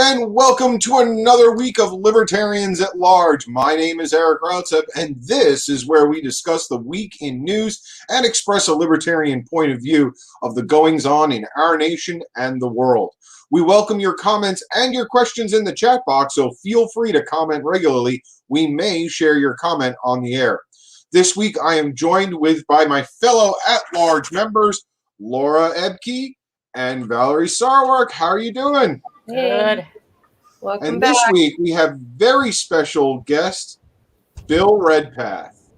and welcome to another week of Libertarians at Large. My name is Eric Rautzep, and this is where we discuss the week in news and express a libertarian point of view of the goings-on in our nation and the world. We welcome your comments and your questions in the chat box, so feel free to comment regularly. We may share your comment on the air. This week, I am joined by my fellow at-large members, Laura Ebke and Valerie Sarwark. How are you doing? Good. Welcome and back. This week we have very special guest, Bill Redpath.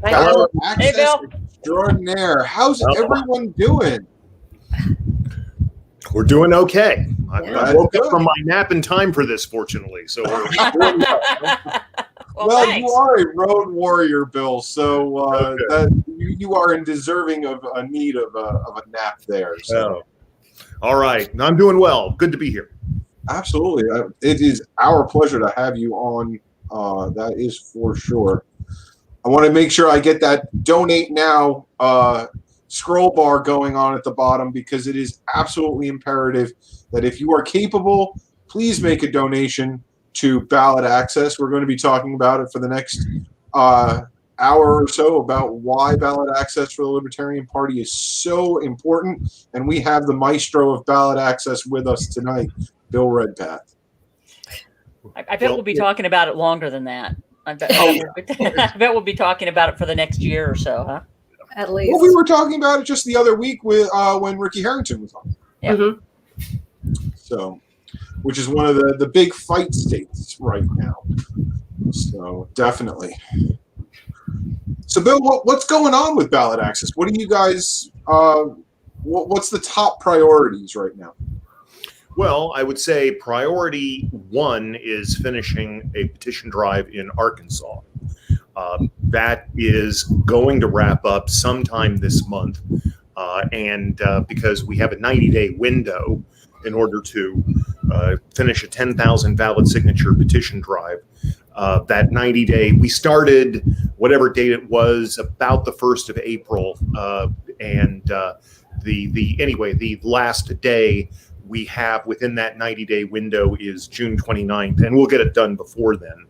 Hello. Access Bill. Extraordinaire. How's everyone doing? We're doing okay. I woke up good. from my nap in time for this, fortunately. So we're doing well, you are a road warrior, Bill. So you are deserving of a need of a nap there. So. All right. I'm doing well. Good to be here. Absolutely. It is our pleasure to have you on. That is for sure. I want to make sure I get that donate now scroll bar going on at the bottom, because it is absolutely imperative that if you are capable, please make a donation to Ballot Access. We're going to be talking about it for the next hour or so about why ballot access for the Libertarian Party is so important, and we have the maestro of ballot access with us tonight, Bill Redpath. I bet we'll be talking about it longer than that. I bet we'll be talking about it for the next year or so, huh? At least. Well, we were talking about it just the other week with when Ricky Harrington was on. Yeah. Mm-hmm. So, which is one of the big fight states right now. So definitely. So, Bill, what's going on with ballot access? What do you guys? What's the top priorities right now? Well, I would say priority one is finishing a petition drive in Arkansas. That is going to wrap up sometime this month, and because we have a 90-day window in order to finish a 10,000 valid signature petition drive. That 90-day, we started whatever date it was, about the 1st of April, and the last day we have within that 90-day window is June 29th, and we'll get it done before then.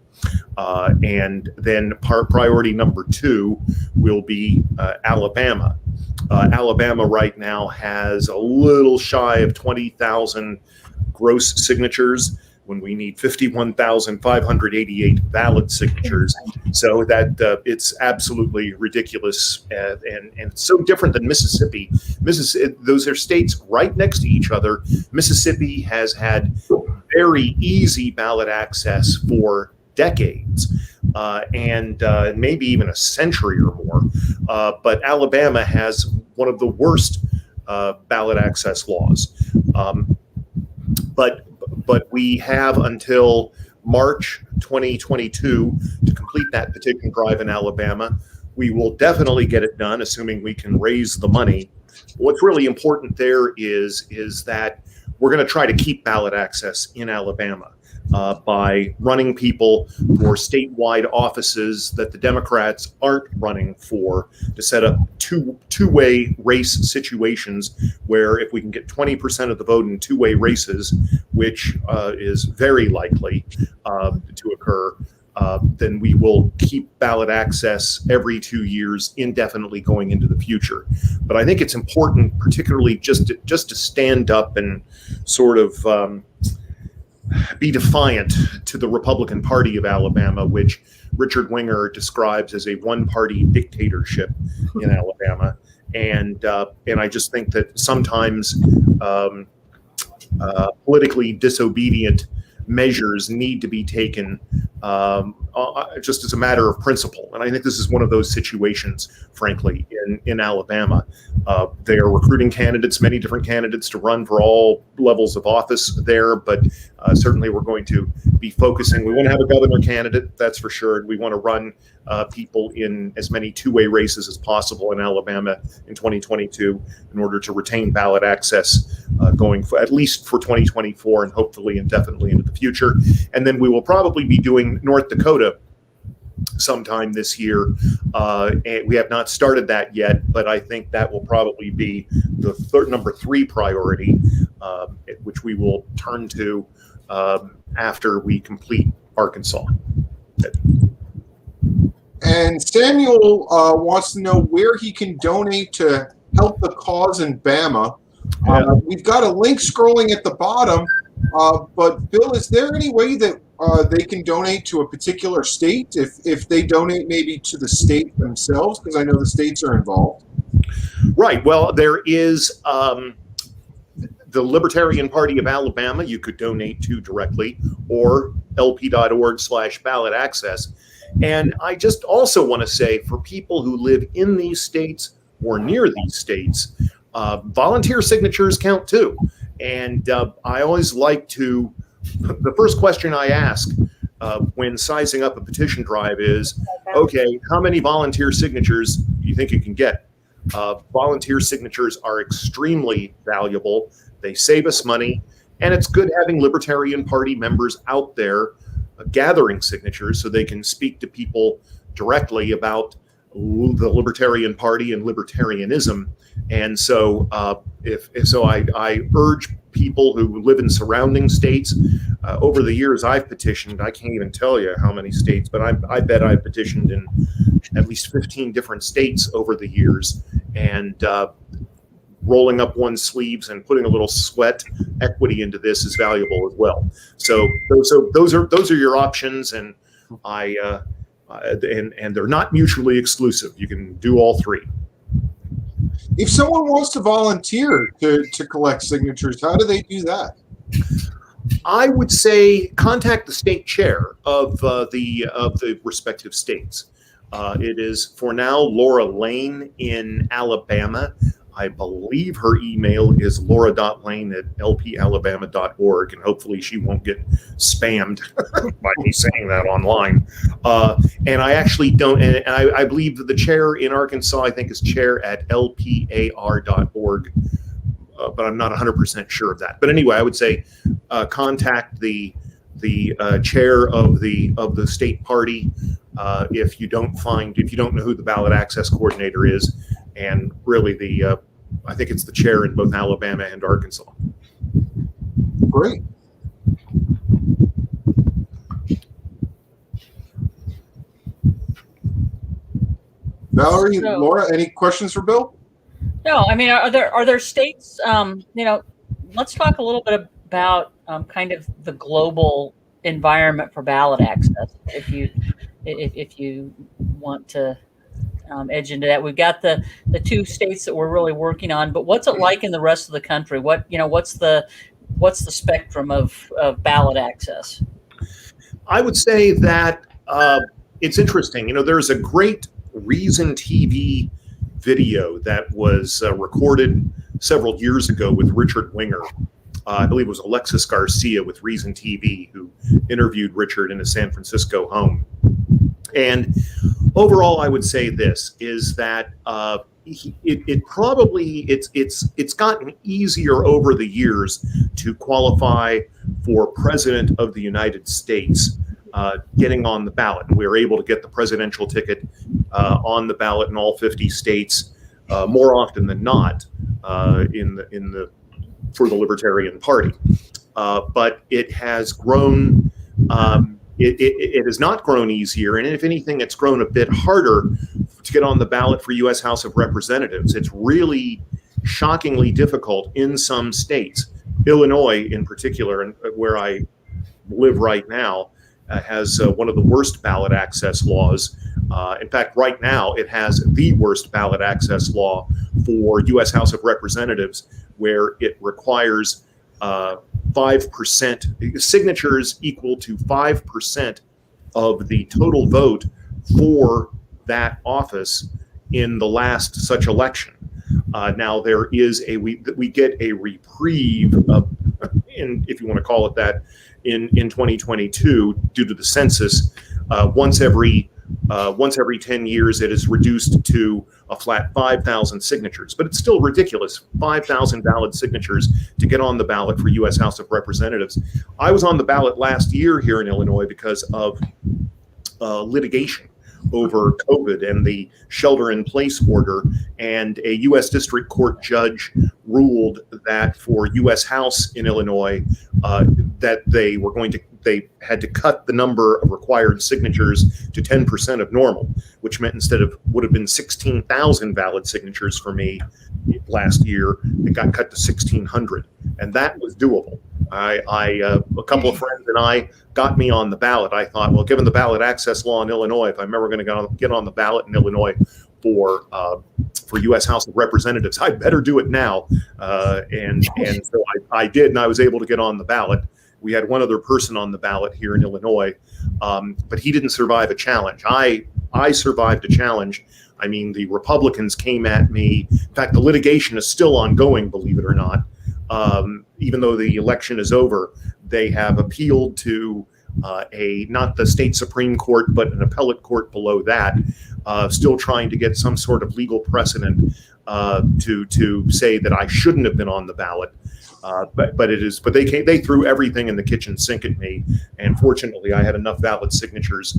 And then priority number two will be Alabama. Alabama right now has a little shy of 20,000 gross signatures when we need 51,588 valid signatures. So that it's absolutely ridiculous, and it's so different than Mississippi. Those are states right next to each other. Mississippi has had very easy ballot access for decades, and maybe even a century or more. But Alabama has one of the worst ballot access laws. But we have until March 2022 to complete that petition drive in Alabama. We will definitely get it done, assuming we can raise the money. What's really important there is that we're going to try to keep ballot access in Alabama by running people for statewide offices that the Democrats aren't running for, to set up two-way race situations where if we can get 20% of the vote in two-way races, which is very likely to occur, then we will keep ballot access every 2 years indefinitely going into the future. But I think it's important, particularly just to stand up and sort of be defiant to the Republican Party of Alabama, which Richard Winger describes as a one-party dictatorship in Alabama. And I just think that sometimes politically disobedient measures need to be taken just as a matter of principle. And I think this is one of those situations, frankly, in Alabama. They are recruiting candidates, many different candidates, to run for all levels of office there, but certainly we're going to be focusing. We want to have a governor candidate, that's for sure. And we want to run people in as many two-way races as possible in Alabama in 2022 in order to retain ballot access going for, at least for 2024 and hopefully indefinitely into the future. And then we will probably be doing North Dakota sometime this year. And we have not started that yet, but I think that will probably be the number 3 priority. which we will turn to after we complete Arkansas. And Samuel wants to know where he can donate to help the cause in Bama. We've got a link scrolling at the bottom, but Bill, is there any way that they can donate to a particular state if they donate maybe to the state themselves? Because I know the states are involved. Right. Well, there is the Libertarian Party of Alabama you could donate to directly, or lp.org/ballot access. And I just also want to say, for people who live in these states or near these states, volunteer signatures count too. And I always like to, the first question I ask when sizing up a petition drive is, okay, how many volunteer signatures do you think you can get? Volunteer signatures are extremely valuable. They save us money, and it's good having Libertarian Party members out there gathering signatures so they can speak to people directly about the Libertarian Party and libertarianism. And so I urge people who live in surrounding states. Over the years I've petitioned, I can't even tell you how many states, but I bet I've petitioned in at least 15 different states over the years. And rolling up one's sleeves and putting a little sweat equity into this is valuable as well. So those are your options, and and they're not mutually exclusive. You can do all three. If someone wants to volunteer to collect signatures, how do they do that? I would say contact the state chair of the respective states. It is for now Laura Lane in Alabama. I believe her email is laura.lane@lpalabama.org, and hopefully she won't get spammed by me saying that online. And I actually don't, and I believe that the chair in Arkansas, I think, is chair@lpar.org, but I'm not 100% sure of that. But anyway, I would say contact the chair of the state party if you don't know who the ballot access coordinator is. And really, I think it's the chair in both Alabama and Arkansas. Great. Valerie, Laura, any questions for Bill? No, I mean, are there states? Let's talk a little bit about kind of the global environment for ballot access. If you want to. Edge into that. We've got the two states that we're really working on, but what's it like in the rest of the country? What's the spectrum of ballot access? I would say that it's interesting. There's a great Reason TV video that was recorded several years ago with Richard Winger. I believe it was Alexis Garcia with Reason TV who interviewed Richard in his San Francisco home. And overall, I would say this is that it's gotten easier over the years to qualify for President of the United States getting on the ballot. And we were able to get the presidential ticket on the ballot in all 50 states more often than not for the Libertarian Party. But it has grown. It has not grown easier, and if anything, it's grown a bit harder to get on the ballot for U.S. House of Representatives. It's really shockingly difficult in some states. Illinois, in particular, and where I live right now, has one of the worst ballot access laws. In fact, right now, it has the worst ballot access law for U.S. House of Representatives, where it requires 5% signatures equal to 5% of the total vote for that office in the last such election. Now there is we get a reprieve if you want to call it that, in 2022 due to the census. Once every 10 years, it is reduced to a flat 5,000 signatures, but it's still ridiculous. 5,000 valid signatures to get on the ballot for U.S. House of Representatives. I was on the ballot last year here in Illinois because of litigation over COVID and the shelter-in-place order, and a U.S. District Court judge ruled that for U.S. House in Illinois, that they had to cut the number of required signatures to 10% of normal, which meant would have been 16,000 valid signatures for me last year, it got cut to 1,600, and that was doable. A couple of friends and I got me on the ballot. I thought, well, given the ballot access law in Illinois, if I'm ever going to get on the ballot in Illinois for U.S. House of Representatives, I better do it now. And so I did, and I was able to get on the ballot. We had one other person on the ballot here in Illinois, but he didn't survive a challenge. I survived a challenge. I mean, the Republicans came at me. In fact, the litigation is still ongoing, believe it or not. Even though the election is over, they have appealed to not the state Supreme Court, but an appellate court below that, still trying to get some sort of legal precedent to say that I shouldn't have been on the ballot. But they threw everything in the kitchen sink at me, and fortunately I had enough valid signatures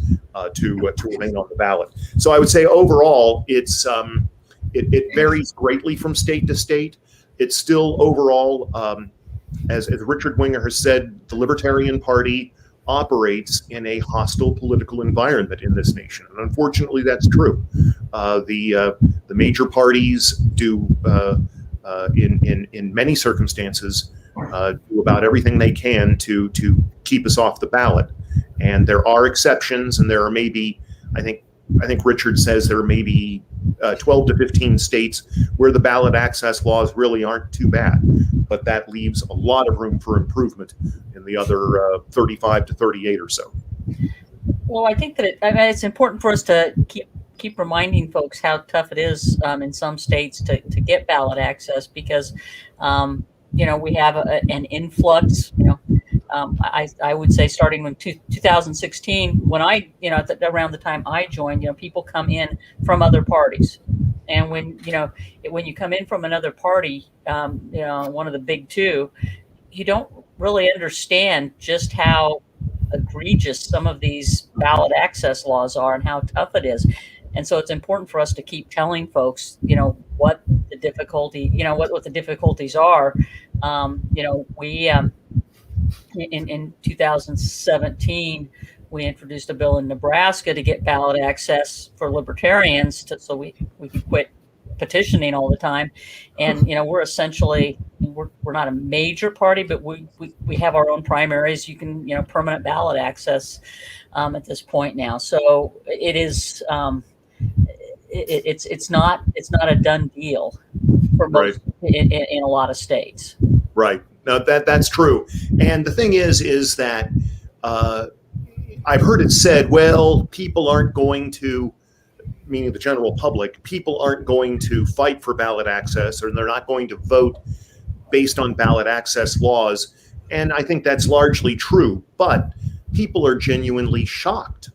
to remain on the ballot. So I would say overall it varies greatly from state to state. It's still overall, as Richard Winger has said, the Libertarian Party operates in a hostile political environment in this nation, and unfortunately that's true. The major parties do. In many circumstances, do about everything they can to keep us off the ballot. And there are exceptions, and there are maybe, I think Richard says there are maybe 12 to 15 states where the ballot access laws really aren't too bad, but that leaves a lot of room for improvement in the other 35 to 38 or so. Well, I think that it's important for us to keep reminding folks how tough it is in some states to get ballot access, because we have an influx. I would say starting in 2016, when around the time I joined, people come in from other parties, and when you come in from another party, one of the big two, you don't really understand just how egregious some of these ballot access laws are and how tough it is. And so it's important for us to keep telling folks, what the difficulty, what the difficulties are. We in 2017, we introduced a bill in Nebraska to get ballot access for libertarians, so we could quit petitioning all the time. And we're essentially we're not a major party, but we have our own primaries. You can permanent ballot access at this point now. So it is. It's not a done deal for most in a lot of states. Right. No, that's true. And the thing is that I've heard it said, well, people aren't going to, meaning the general public, people aren't going to fight for ballot access, or they're not going to vote based on ballot access laws. And I think that's largely true, but people are genuinely shocked.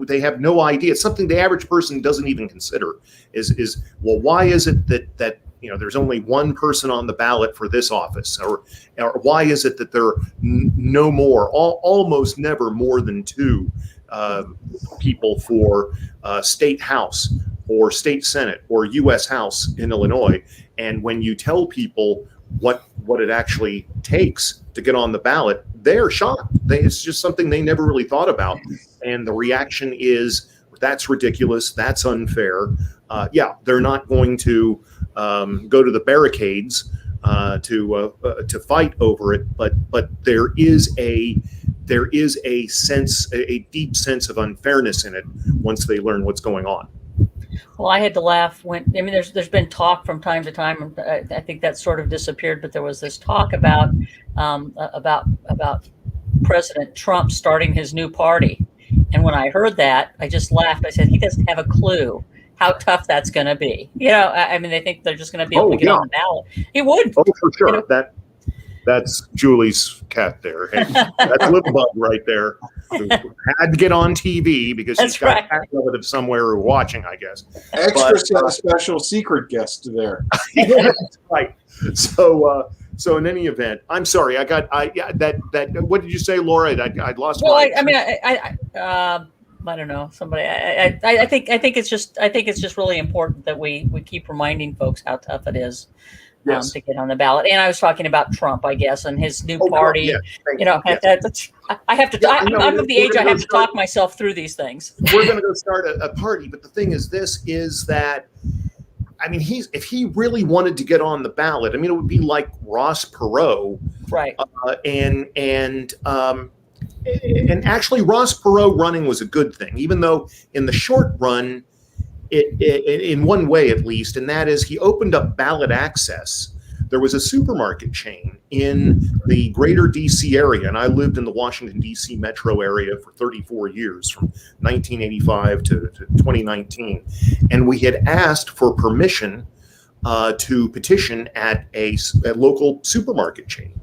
They have no idea. It's something the average person doesn't even consider is well, why is it that there's only one person on the ballot for this office, or why is it that there are no more, almost never more than two people for state house or state senate or U.S. House in Illinois? And when you tell people what it actually takes to get on the ballot, they're shocked. It's just something they never really thought about. And the reaction is, that's ridiculous. That's unfair. They're not going to go to the barricades to fight over it. But there is a sense, a deep sense of unfairness in it once they learn what's going on. Well, I had to laugh there's been talk from time to time. I think that sort of disappeared, but there was this talk about President Trump starting his new party. And when I heard that, I just laughed. I said, he doesn't have a clue how tough that's going to be. They think they're just going to be able to get on the ballot. He would. Oh, for sure. That's Julie's cat there. Hey, that's Little Bug right there, who had to get on TV because she's got a cat relative somewhere watching, I guess. Extra special secret guest there. That's right. So in any event, I'm sorry. What did you say, Laura? I lost. Well, I don't know. Somebody. I think it's just really important that we keep reminding folks how tough it is. Yes. To get on the ballot. And I was talking about Trump, I guess, and his new party. Yeah. You know, Yes. I have to. Yeah, I'm of the age I have to talk myself through these things. We're going to go start a party, but the thing is, that, I mean, if he really wanted to get on the ballot, I mean, it would be like Ross Perot, right? And actually, Ross Perot running was a good thing, even though in the short run, it in one way at least, and that is he opened up ballot access. There was a supermarket chain in the greater DC area, and I lived in the Washington, DC metro area for 34 years, from 1985 to 2019. And we had asked for permission to petition at a local supermarket chain.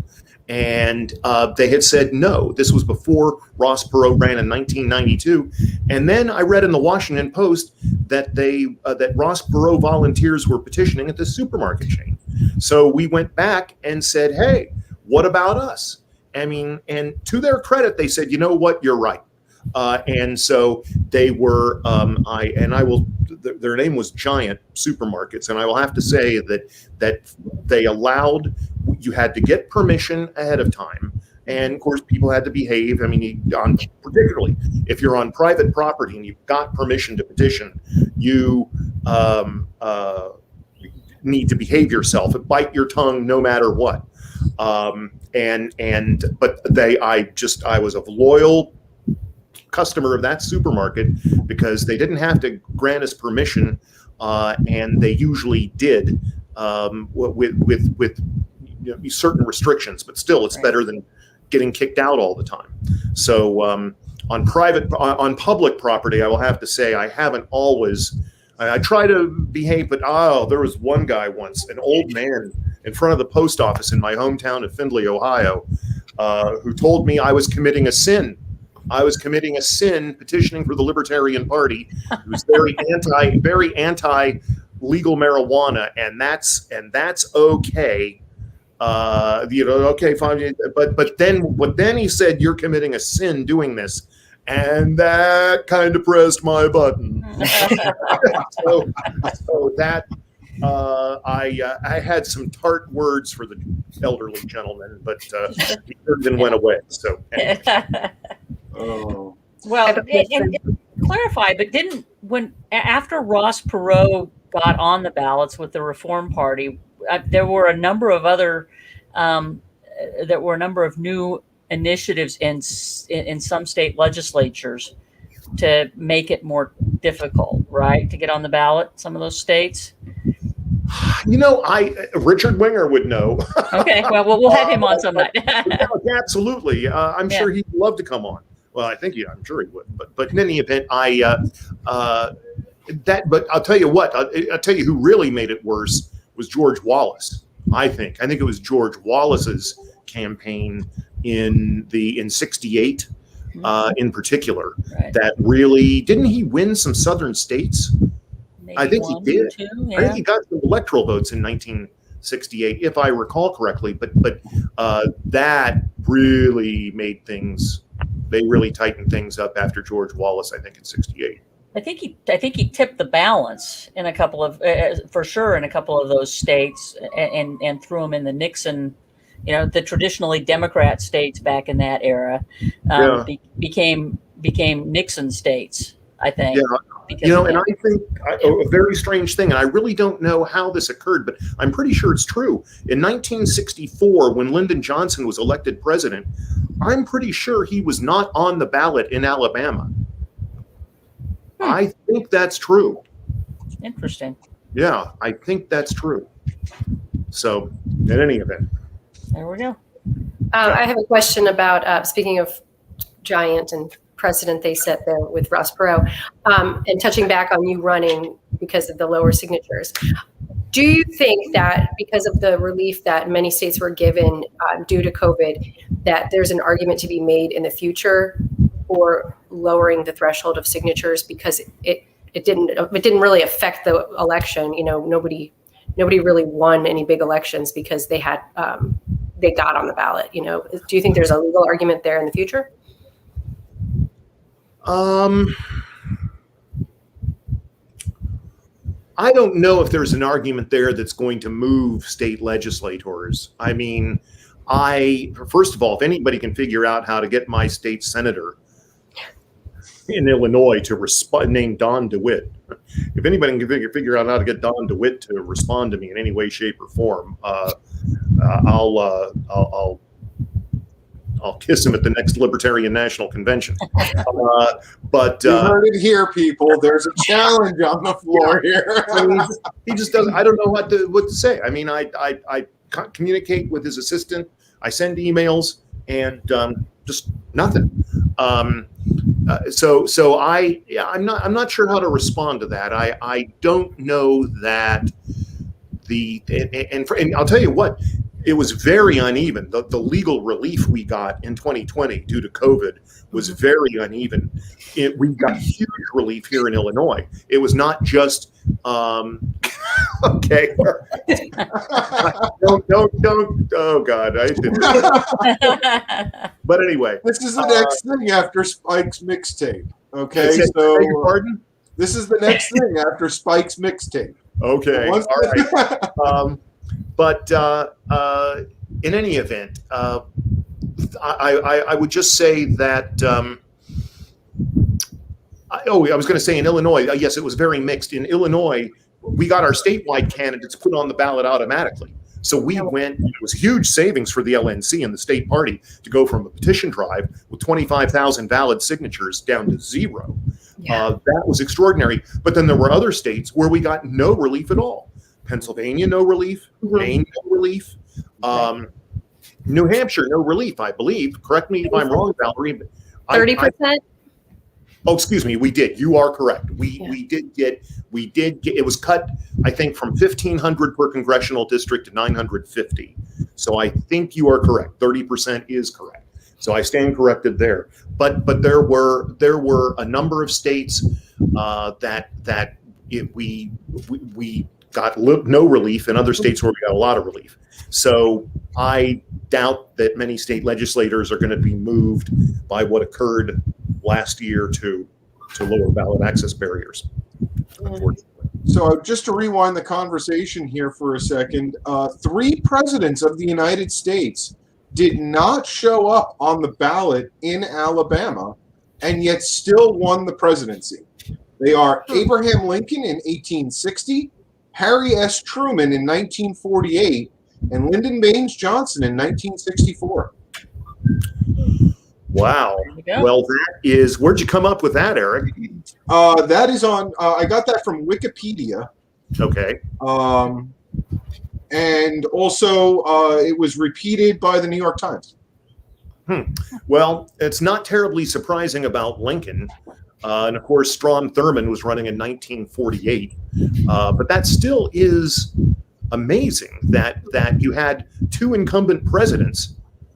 And they had said no. This was before Ross Perot ran in 1992. And then I read in the Washington Post that that Ross Perot volunteers were petitioning at the supermarket chain. So we went back and said, hey, what about us? I mean, and to their credit, they said, you know what, you're right. And so they were, their name was Giant Supermarkets. And I will have to say that they allowed, you had to get permission ahead of time. And of course, people had to behave. I mean, particularly if you're on private property and you've got permission to petition, you need to behave yourself and bite your tongue no matter what. But I was a loyal customer of that supermarket because they didn't have to grant us permission, and they usually did with certain restrictions. But still, it's better than getting kicked out all the time. So on public property, I will have to say I haven't always. I try to behave, but there was one guy once, an old man in front of the post office in my hometown of Findlay, Ohio, who told me I was committing a sin. I was committing a sin petitioning for the Libertarian Party, who's very anti legal marijuana, and that's okay. Okay, fine. But then he said, you're committing a sin doing this. And that kind of pressed my button. so that I had some tart words for the elderly gentleman, but he then went away. So anyway. Oh. Well, and clarify, but after Ross Perot got on the ballots with the Reform Party, there were a number of new initiatives in some state legislatures to make it more difficult, right, to get on the ballot. Some of those states. Richard Winger would know. Okay, well, we'll have him on some night. Absolutely, I'm sure he'd love to come on. Well, I'm sure he would. But in any event, But I'll tell you what. I'll tell you who really made it worse was George Wallace. I think it was George Wallace's campaign in '68, in particular, that really didn't he win some southern states? Maybe I think he did. Two, yeah. I think he got some electoral votes in 1968, if I recall correctly. But that really made things. They really tightened things up after George Wallace. I think in '68. I think he tipped the balance in a couple of for sure in a couple of those states and threw them in the Nixon. The traditionally Democrat states back in that era became Nixon states, I think. Yeah. And I think a very strange thing, and I really don't know how this occurred, but I'm pretty sure it's true. In 1964, when Lyndon Johnson was elected president, I'm pretty sure he was not on the ballot in Alabama. I think that's true. Interesting. Yeah, I think that's true. So, in any event. There we go. I have a question about, speaking of Giant and precedent they set there with Ross Perot, and touching back on you running because of the lower signatures. Do you think that because of the relief that many states were given due to COVID, that there's an argument to be made in the future for lowering the threshold of signatures because it didn't really affect the election? Nobody really won any big elections because they got on the ballot. Do you think there's a legal argument there in the future? I don't know if there's an argument there that's going to move state legislators. I mean, first of all, if anybody can figure out how to get my state senator in Illinois to respond, named Don DeWitt, if anybody can figure out how to get Don DeWitt to respond to me in any way, shape, or form, I'll kiss him at the next Libertarian National Convention. But you heard it here, people. There's a challenge on the floor here. I mean, he just doesn't. I don't know what to say. I mean, I communicate with his assistant. I send emails, and just nothing. So I'm not sure how to respond to that. I don't know that and I'll tell you what. It was very uneven. The legal relief we got in 2020 due to COVID was very uneven. We got huge relief here in Illinois. It was not just okay. don't. Oh God, I didn't. But anyway, this is the next thing after Spike's mixtape. Okay, so beg your pardon? This is the next thing after Spike's mixtape. Okay, all right. But in any event, I would just say that. I was going to say in Illinois, yes, it was very mixed. In Illinois, we got our statewide candidates put on the ballot automatically. So we went, it was huge savings for the LNC and the state party to go from a petition drive with 25,000 valid signatures down to 0. Yeah. That was extraordinary. But then there were other states where we got no relief at all. Pennsylvania, no relief. Maine, no relief. New Hampshire, no relief, I believe. Correct me if I'm wrong, Valerie. 30%? Oh, excuse me. We did. You are correct. We did get. It was cut, I think, from 1,500 per congressional district to 950. So I think you are correct. 30% is correct. So I stand corrected there. But there were a number of states that we got no relief, and other states where we got a lot of relief. So I doubt that many state legislators are going to be moved by what occurred last year to lower ballot access barriers, unfortunately. So just to rewind the conversation here for a second, 3 presidents of the United States did not show up on the ballot in Alabama and yet still won the presidency. They are Abraham Lincoln in 1860, Harry S. Truman in 1948, and Lyndon Baines Johnson in 1964. Wow. Well, that is, where'd you come up with that, Eric? That is on, I got that from Wikipedia. Okay. And also it was repeated by the New York Times. Well, it's not terribly surprising about Lincoln. And of course, Strom Thurmond was running in 1948. But that still is amazing that you had 2 incumbent presidents.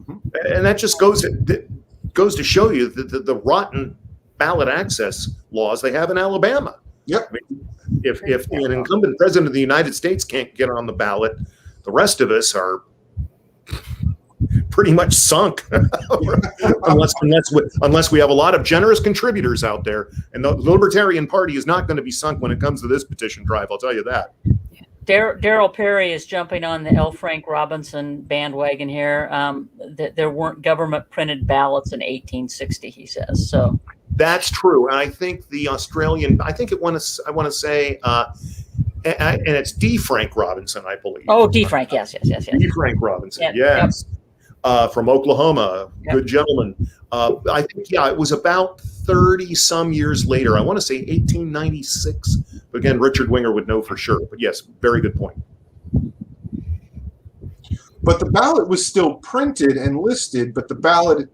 And that just goes to show you the rotten ballot access laws they have in Alabama. Yep. I mean, if an incumbent president of the United States can't get on the ballot, the rest of us are pretty much sunk, unless we have a lot of generous contributors out there. And the Libertarian Party is not going to be sunk when it comes to this petition drive. I'll tell you that. Daryl Perry is jumping on the L. Frank Robinson bandwagon here. That there weren't government printed ballots in 1860, he says. So that's true, and I think the Australian. I want to say, and it's D. Frank Robinson, I believe. Oh, D. Frank, yes. D. Frank Robinson, yeah, yes. Yep. From Oklahoma, good gentleman. I think, it was about 30 some years later. I want to say 1896. But again, Richard Winger would know for sure. But yes, very good point. But the ballot was still printed and listed, but the ballot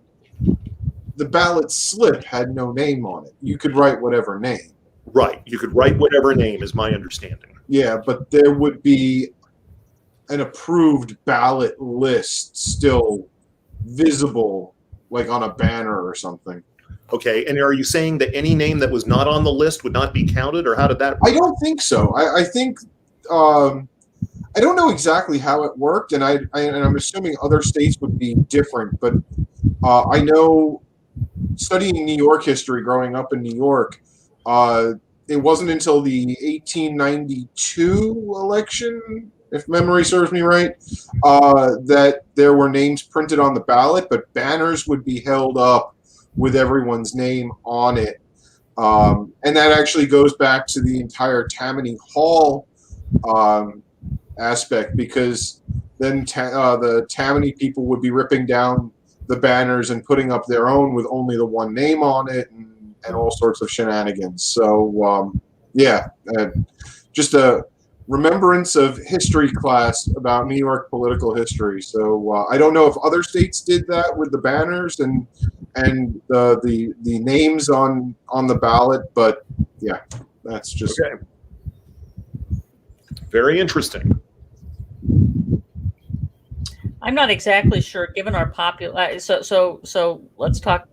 slip had no name on it. You could write whatever name. Right. You could write whatever name, is my understanding. Yeah, but there would be an approved ballot list still visible, like on a banner or something. Okay, and are you saying that any name that was not on the list would not be counted, or how did that work? I don't think so. I think I don't know exactly how it worked, and I'm assuming other states would be different. But I know, studying New York history, growing up in New York, it wasn't until the 1892 election, if memory serves me right, that there were names printed on the ballot, but banners would be held up with everyone's name on it. And that actually goes back to the entire Tammany Hall aspect, because then the Tammany people would be ripping down the banners and putting up their own with only the one name on it, and all sorts of shenanigans. So, just a remembrance of history class about New York political history. So I don't know if other states did that with the banners and the names on the ballot, but yeah, that's just okay. Very interesting. I'm not exactly sure, given our popular. So let's talk.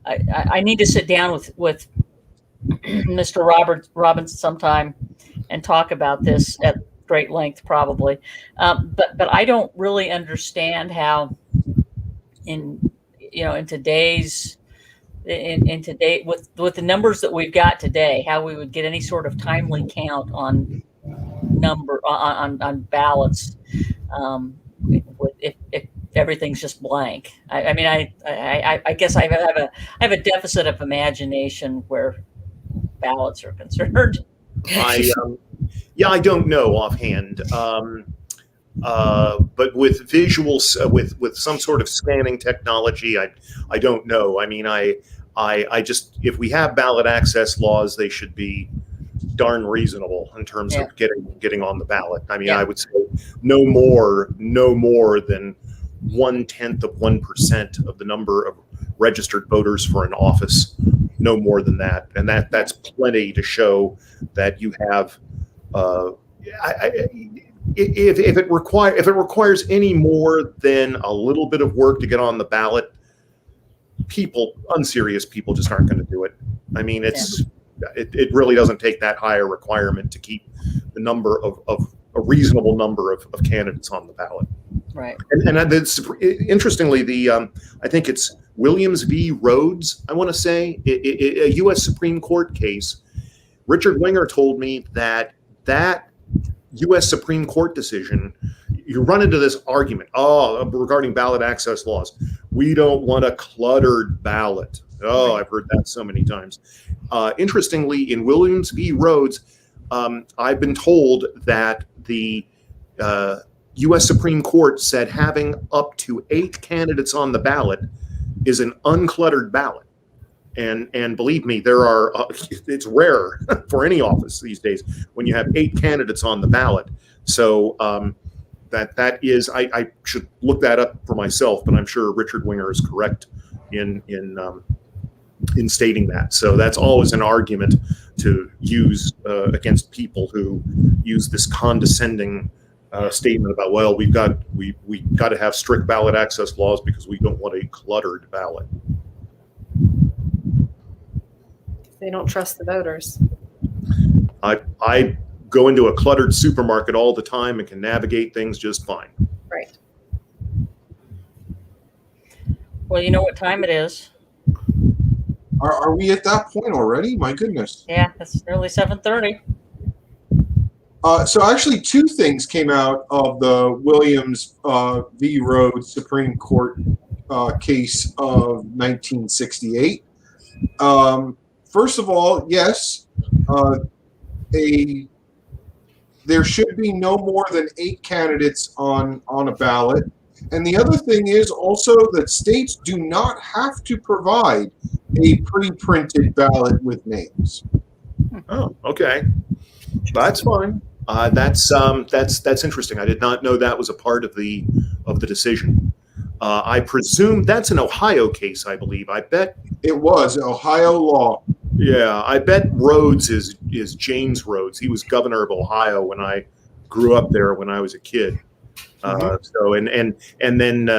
I need to sit down with Mr. Robbins sometime and talk about this at great length, probably. But I don't really understand how in today's with the numbers that we've got today, how we would get any sort of timely count on ballots. If everything's just blank. I guess I have a deficit of imagination where ballots are concerned. I don't know offhand, but with visuals, with some sort of scanning technology, I don't know. I mean, I just, if we have ballot access laws, they should be darn reasonable in terms of getting on the ballot. I mean, I would say no more than 0.1% of the number of registered voters for an office, no more than that, and that's plenty to show that you have. If it requires any more than a little bit of work to get on the ballot, unserious people just aren't going to do it. I mean, it really doesn't take that high a requirement to keep the number of a reasonable number of candidates on the ballot. Right. And interestingly, I think it's Williams v. Rhodes, I want to say, a U.S. Supreme Court case. Richard Winger told me that U.S. Supreme Court decision, you run into this argument, regarding ballot access laws. We don't want a cluttered ballot. Oh, I've heard that so many times. Interestingly, in Williams v. Rhodes, I've been told that the U.S. Supreme Court said having up to 8 candidates on the ballot is an uncluttered ballot. And believe me, it's rare for any office these days when you have 8 candidates on the ballot. So that is, I should look that up for myself, but I'm sure Richard Winger is correct in stating that. So that's always an argument to use against people who use this condescending statement about, well, we got to have strict ballot access laws because we don't want a cluttered ballot. They don't trust the voters. I go into a cluttered supermarket all the time and can navigate things just fine. Right. Well, you know what time it is. Are we at that point already? My goodness. Yeah, it's nearly 7:30. So actually, 2 things came out of the Williams v. Rhodes Supreme Court case of 1968. First of all, yes, there should be no more than 8 candidates on a ballot. And the other thing is also that states do not have to provide a pre-printed ballot with names. Oh, okay, that's fine. That's interesting. I did not know that was a part of the decision. I presume that's an Ohio case, I believe. I bet it was Ohio law. Yeah, I bet Rhodes is James Rhodes. He was governor of Ohio when I grew up there when I was a kid. So and then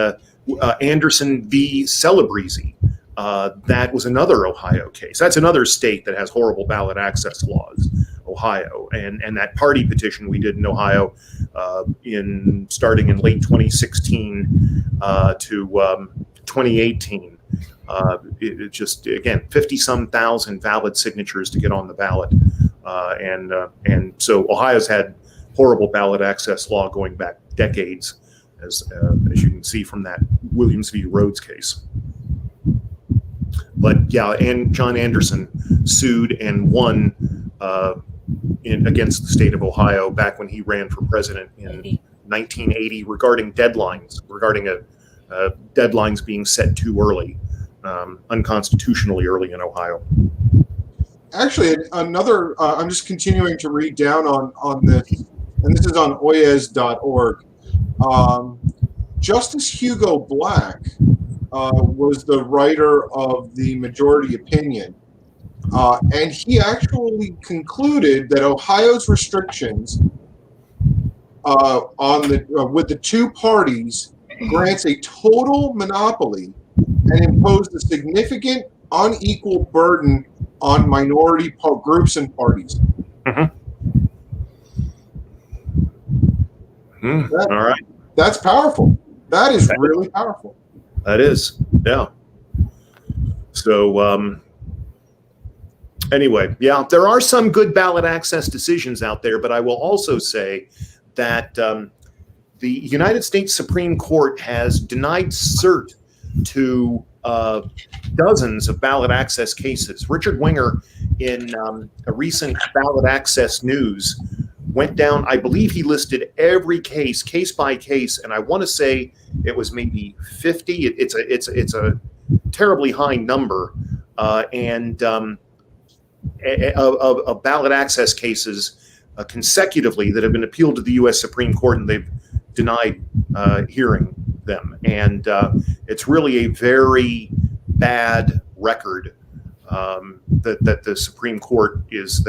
Anderson v. Celebrezzi. That was another Ohio case. That's another state that has horrible ballot access laws, Ohio. And that party petition we did in Ohio starting in late 2016 to 2018 It just, again, 50-some thousand valid signatures to get on the ballot. And so Ohio's had horrible ballot access law going back decades, as you can see from that Williams v. Rhodes case. But yeah, and John Anderson sued and won against the state of Ohio back when he ran for president in 1980 regarding deadlines, deadlines being set too early, unconstitutionally early in Ohio. Actually, another, I'm just continuing to read down on this, and this is on oyez.org. Justice Hugo Black was the writer of the majority opinion, and he actually concluded that Ohio's restrictions with the two parties grants a total monopoly and imposed a significant unequal burden on minority groups and parties. All right. That's powerful. That is really powerful. That is, yeah. So anyway, yeah, there are some good ballot access decisions out there, but I will also say that the United States Supreme Court has denied cert to dozens of ballot access cases. Richard Winger, in a recent ballot access news, went down, I believe he listed every case by case, and I want to say it was maybe 50. It's a terribly high number, and of ballot access cases consecutively that have been appealed to the U.S. Supreme Court, and they've denied hearing them. And it's really a very bad record that the Supreme Court is.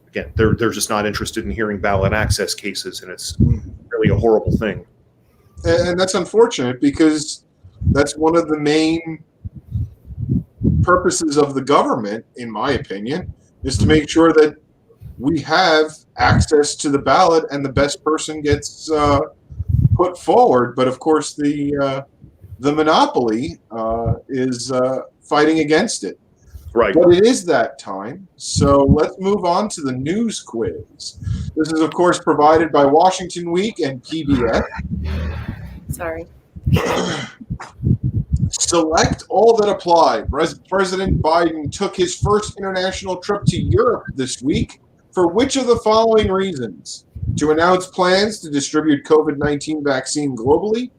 Again, they're just not interested in hearing ballot access cases, and it's really a horrible thing. And that's unfortunate, because that's one of the main purposes of the government, in my opinion, is to make sure that we have access to the ballot and the best person gets put forward. But of course, the monopoly is fighting against it. Right. But it is that time, so let's move on to the news quiz. This is, of course, provided by Washington Week and PBS. Sorry. Select all that apply. President Biden took his first international trip to Europe this week. For which of the following reasons? To announce plans to distribute COVID-19 vaccine globally,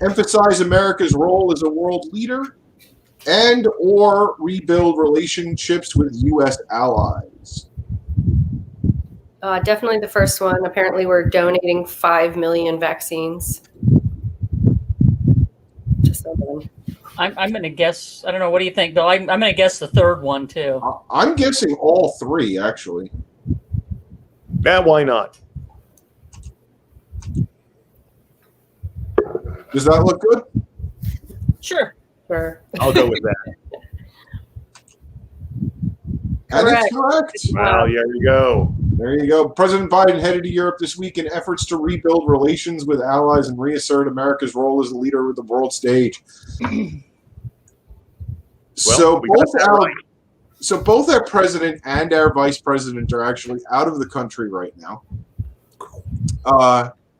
emphasize America's role as a world leader, and or rebuild relationships with U.S. allies? Definitely the first one. Apparently, we're donating 5 million vaccines. Just so then. I'm going to guess. I don't know. What do you think, Bill? I'm going to guess the third one too. I'm guessing all three, actually. Yeah, why not? Does that look good? Sure. Sure. I'll go with that. And it's correct. Wow, there you go. There you go. President Biden headed to Europe this week in efforts to rebuild relations with allies and reassert America's role as a leader with the world stage. So both our president and our vice president are actually out of the country right now.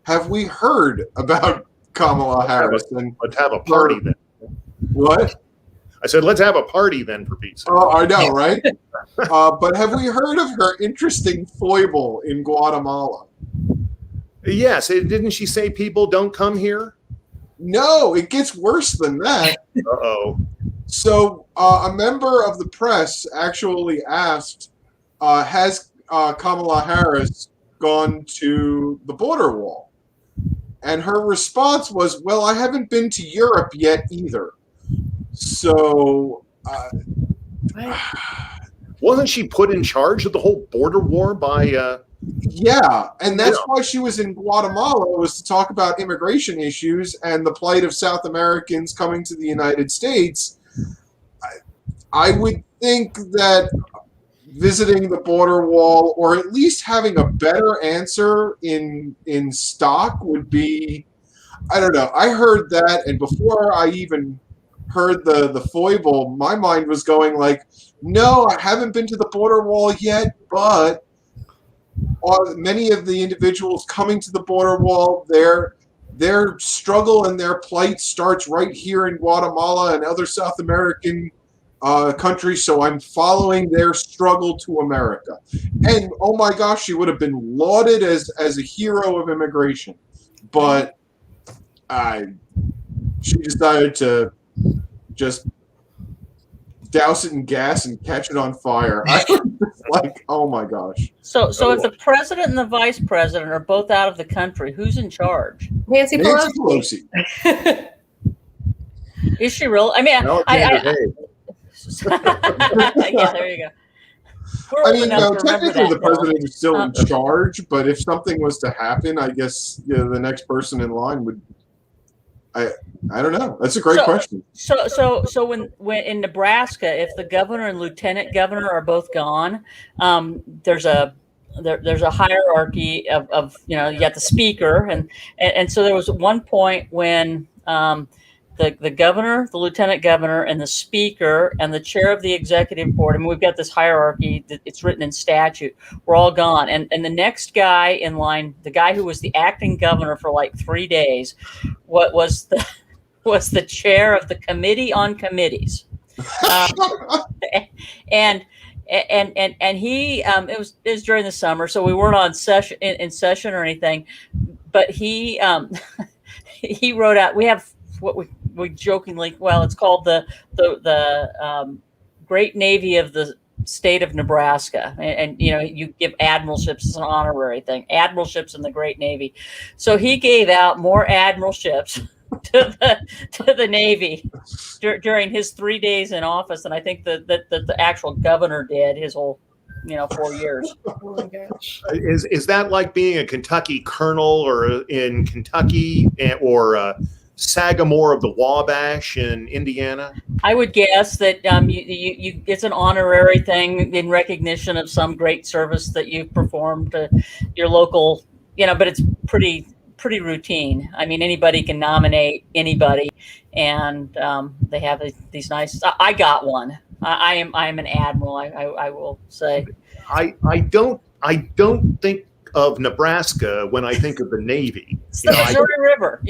Have we heard about Kamala Harris? Let's have a party then. What? I said, let's have a party then, for Pete's sake. Oh, I know, right? But have we heard of her interesting foible in Guatemala? Yes. Didn't she say people don't come here? No, it gets worse than that. Uh-oh. So a member of the press actually asked, has Kamala Harris gone to the border wall? And her response was, well, I haven't been to Europe yet either. So, wasn't she put in charge of the whole border war by? Yeah, and that's why she was in Guatemala, was to talk about immigration issues and the plight of South Americans coming to the United States. I would think that visiting the border wall, or at least having a better answer in stock, would be, I don't know. I heard that, and before I even heard the foible, my mind was going like, no, I haven't been to the border wall yet, but many of the individuals coming to the border wall, their struggle and their plight starts right here in Guatemala and other South American countries, so I'm following their struggle to America. And oh my gosh, she would have been lauded as a hero of immigration. But she decided to just douse it in gas and catch it on fire. I was like, oh my gosh. So if the president and the vice president are both out of the country, who's in charge? Nancy Pelosi. Is she real? I mean, yeah, there you go. I mean, technically the president is still in charge, but if something was to happen, I guess the next person in line would. I don't know. That's a great question. So when in Nebraska, if the governor and lieutenant governor are both gone, there's a hierarchy of you got the speaker and so there was one point when the governor, the lieutenant governor, and the speaker and the chair of the executive board. I mean, we've got this hierarchy that it's written in statute. We're all gone, and the next guy in line, the guy who was the acting governor for like 3 days, was the chair of the committee on committees, and he it was during the summer, so we weren't on session in session or anything, but he he wrote out. We have what we jokingly, well, it's called the Great Navy of the state of Nebraska, and you give admiralships as an honorary thing, admiralships in the Great Navy. So he gave out more admiralships to the Navy during his 3 days in office than I think that the actual governor did his whole 4 years. Oh my gosh. Is that like being a Kentucky colonel or in Kentucky or Sagamore of the Wabash in Indiana? I would guess that you it's an honorary thing in recognition of some great service that you've performed to your local, but it's pretty routine. I mean, anybody can nominate anybody, and they have these nice. I got one. I am an admiral. I will say. I don't think of Nebraska when I think of the Navy. It's the Missouri River,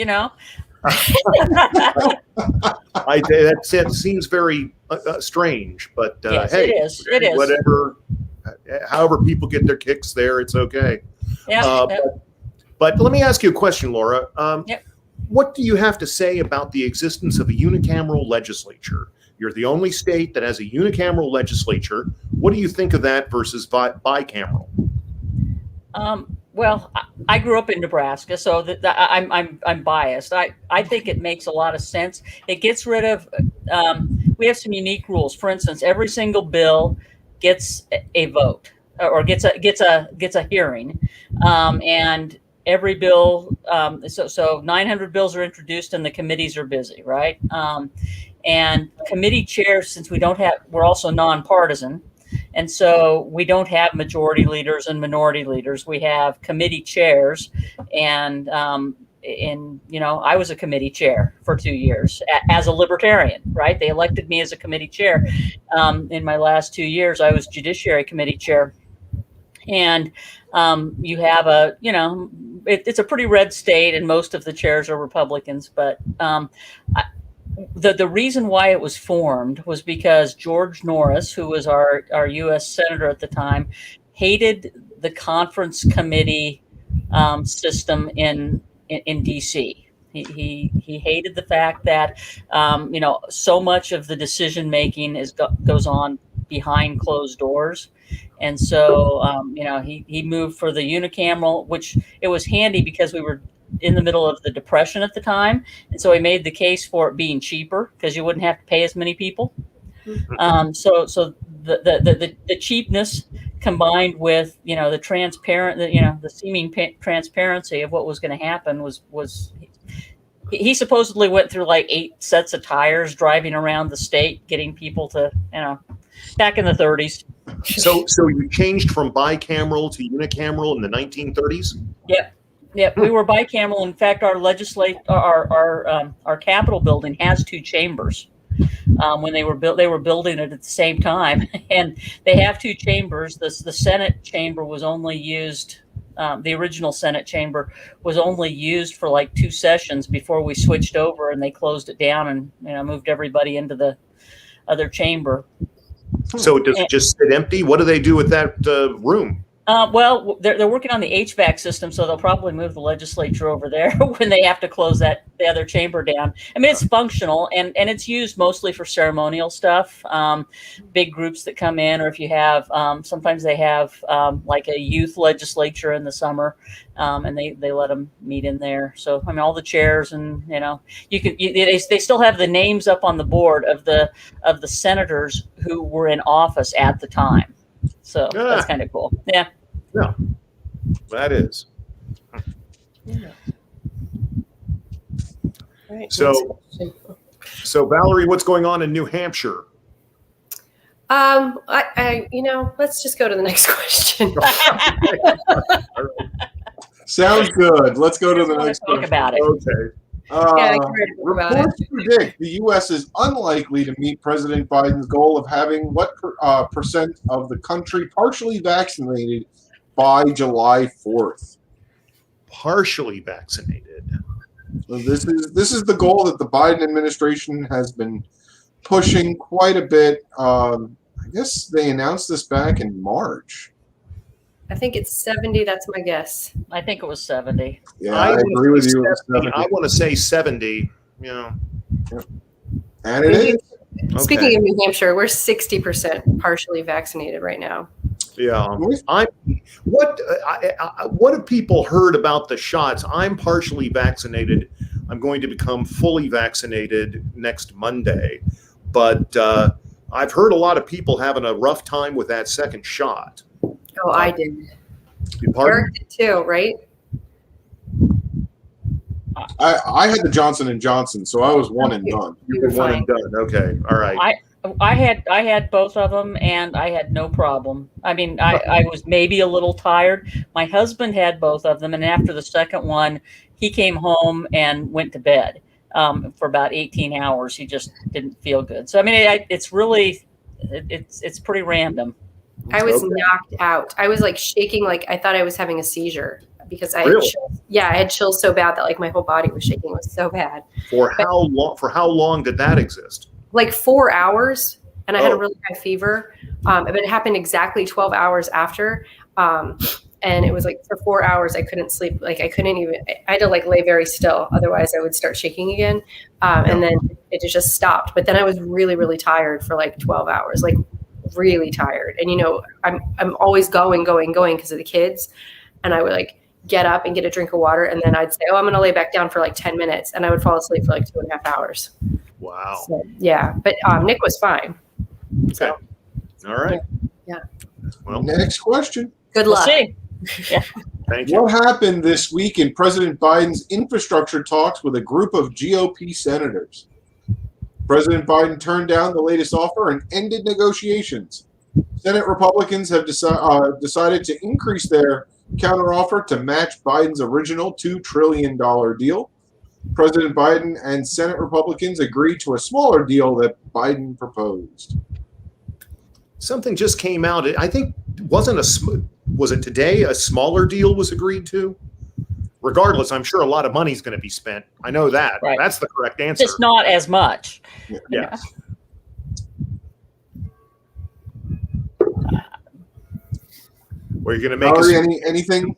that seems very strange, but yes, hey, it is. Whatever, however people get their kicks there, it's okay. Yeah. But let me ask you a question, Laura. Yep. What do you have to say about the existence of a unicameral legislature? You're the only state that has a unicameral legislature. What do you think of that versus bicameral? Well, I grew up in Nebraska, so I'm biased. I think it makes a lot of sense. It gets rid of. We have some unique rules. For instance, every single bill gets a vote or gets a hearing, and every bill. So 900 bills are introduced, and the committees are busy, right? And committee chairs, since we're also nonpartisan. And so we don't have majority leaders and minority leaders. We have committee chairs, and I was a committee chair for 2 years as a libertarian, right? They elected me as a committee chair. In my last 2 years, I was judiciary committee chair, and you have it's a pretty red state, and most of the chairs are Republicans, but the reason why it was formed was because George Norris, who was our U.S. Senator at the time, hated the conference committee system in D.C. He hated the fact that so much of the decision making goes on behind closed doors, and so he moved for the unicameral, which it was handy because we were in the middle of the Depression at the time, and so he made the case for it being cheaper because you wouldn't have to pay as many people. So the cheapness combined with the transparent, the seeming transparency of what was going to happen was he supposedly went through like 8 sets of tires driving around the state getting people to back in the 30s. So you changed from bicameral to unicameral in the 1930s? Yep, we were bicameral. In fact, our Capitol building has 2 chambers. when they were building it at the same time, and they have two chambers. The Senate chamber was only used. The original Senate chamber was only used for like 2 sessions before we switched over, and they closed it down and moved everybody into the other chamber. So does it just sit empty? What do they do with that room? Well, they're working on the HVAC system, so they'll probably move the legislature over there when they have to close the other chamber down. I mean, it's functional, and it's used mostly for ceremonial stuff, big groups that come in, or if you have, sometimes they have like a youth legislature in the summer, and they let them meet in there. So, I mean, all the chairs, and they still have the names up on the board of the senators who were in office at the time. So that's kind of cool. Yeah. Yeah, that is. Yeah. Right. So Valerie, what's going on in New Hampshire? Let's just go to the next question. Sounds good. Let's go to the next talk question. about it. Okay. Reports predict the U.S. is unlikely to meet President Biden's goal of having what percent of the country partially vaccinated by July 4th. Partially vaccinated. So this is the goal that the Biden administration has been pushing quite a bit. I guess they announced this back in March. I think it's 70. That's my guess. I think it was 70. Yeah, I agree with you. I want to say 70. Yeah. And it is. Speaking of New Hampshire, we're 60% partially vaccinated right now. Yeah. What have people heard about the shots? I'm partially vaccinated. I'm going to become fully vaccinated next Monday. But I've heard a lot of people having a rough time with that second shot. Oh, I did. Pardon? Eric did too, right? I had the Johnson & Johnson, so I was one and done. You were one and done. Okay. All right. I had both of them, and I had no problem. I mean, I was maybe a little tired. My husband had both of them, and after the second one, he came home and went to bed for about 18 hours. He just didn't feel good. So I mean, it's really it's pretty random. I was knocked out. I was like shaking, like I thought I was having a seizure because I had chills so bad that like my whole body was shaking. It was so bad. For how long did that exist? Like 4 hours, and I had a really high fever. But it happened exactly 12 hours after. And it was like for 4 hours I couldn't sleep. Like I had to like lay very still, otherwise I would start shaking again. And then it just stopped. But then I was really, really tired for like 12 hours, like really tired. And I'm always going because of the kids. And I would like get up and get a drink of water, and then I'd say, I'm gonna lay back down for like 10 minutes, and I would fall asleep for like 2.5 hours. Wow. So, yeah, but Nick was fine. So, okay. All right. Yeah. Well, next question. Good luck. We'll see. Yeah. Thank you. What happened this week in President Biden's infrastructure talks with a group of GOP senators? President Biden turned down the latest offer and ended negotiations. Senate Republicans have decided to increase their counteroffer to match Biden's original $2 trillion deal. President Biden and Senate Republicans agreed to a smaller deal that Biden proposed. Something just came out. I think was it today a smaller deal was agreed to? Regardless, I'm sure a lot of money is going to be spent. I know that. Right. That's the correct answer. Just not as much. Yeah. Were you going to make anything?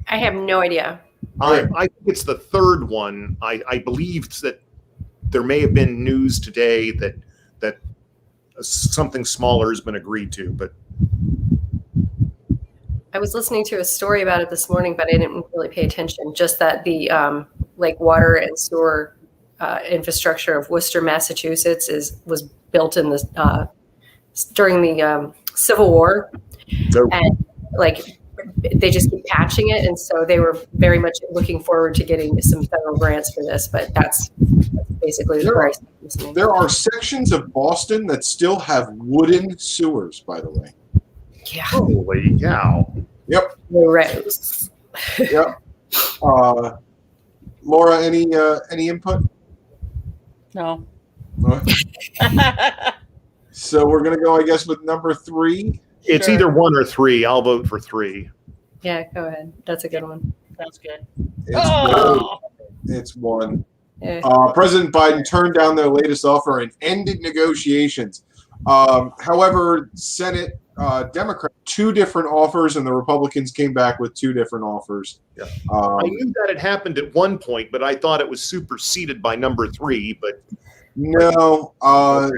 I have no idea. I think it's the third one. I believe that there may have been news today that something smaller has been agreed to, but I was listening to a story about it this morning, but I didn't really pay attention. Just that the like water and sewer infrastructure of Worcester, Massachusetts was built in the during the Civil War, and like they just keep patching it, and so they were very much looking forward to getting some federal grants for this. But that's basically the price. There are sections of Boston that still have wooden sewers, by the way. Yeah. Holy cow. Yep. Rose. Yep. Laura, any input? No. So we're going to go, I guess, with number 3. It's Sure. either 1 or 3. I'll vote for 3. Yeah, go ahead. That's a good one. Sounds good. It's Oh, It's 1. Yeah. President Biden turned down their latest offer and ended negotiations. However, Senate Democrats 2 different offers, and the Republicans came back with 2 different offers. Yeah. I knew that had happened at one point, but I thought it was superseded by number 3. But no, all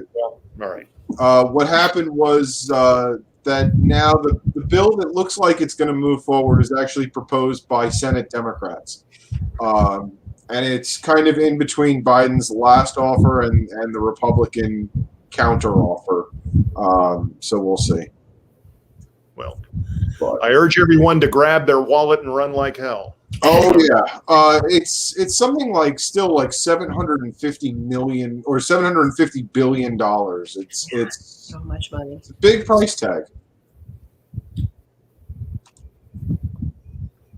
right. what happened was that now the bill that looks like it's going to move forward is actually proposed by Senate Democrats. And it's kind of in between Biden's last offer and the Republican counter offer. So we'll see. Well, But, I urge everyone to grab their wallet and run like hell. oh yeah, it's something like still like $750 million or $750 billion. It's So much money. a big price tag.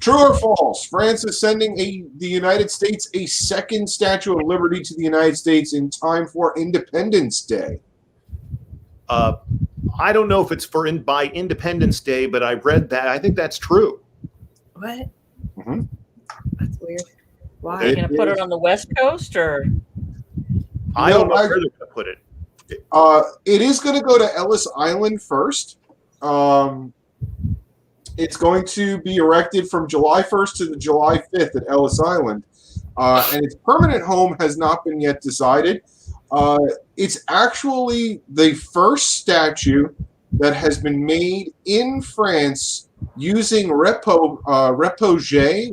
True or false? France is sending the United States a second Statue of Liberty to the United States in time for Independence Day. I don't know if it's by Independence Day, but I read that. I think that's true. What? Mhm. That's weird. are Why? you going to put it on the West Coast or? I No, don't know where they're going to put it. It is going to go to Ellis Island first. It's going to be erected from July 1st to the July 5th at Ellis Island. And its permanent home has not been yet decided. It's actually the first statue that has been made in France using repouge,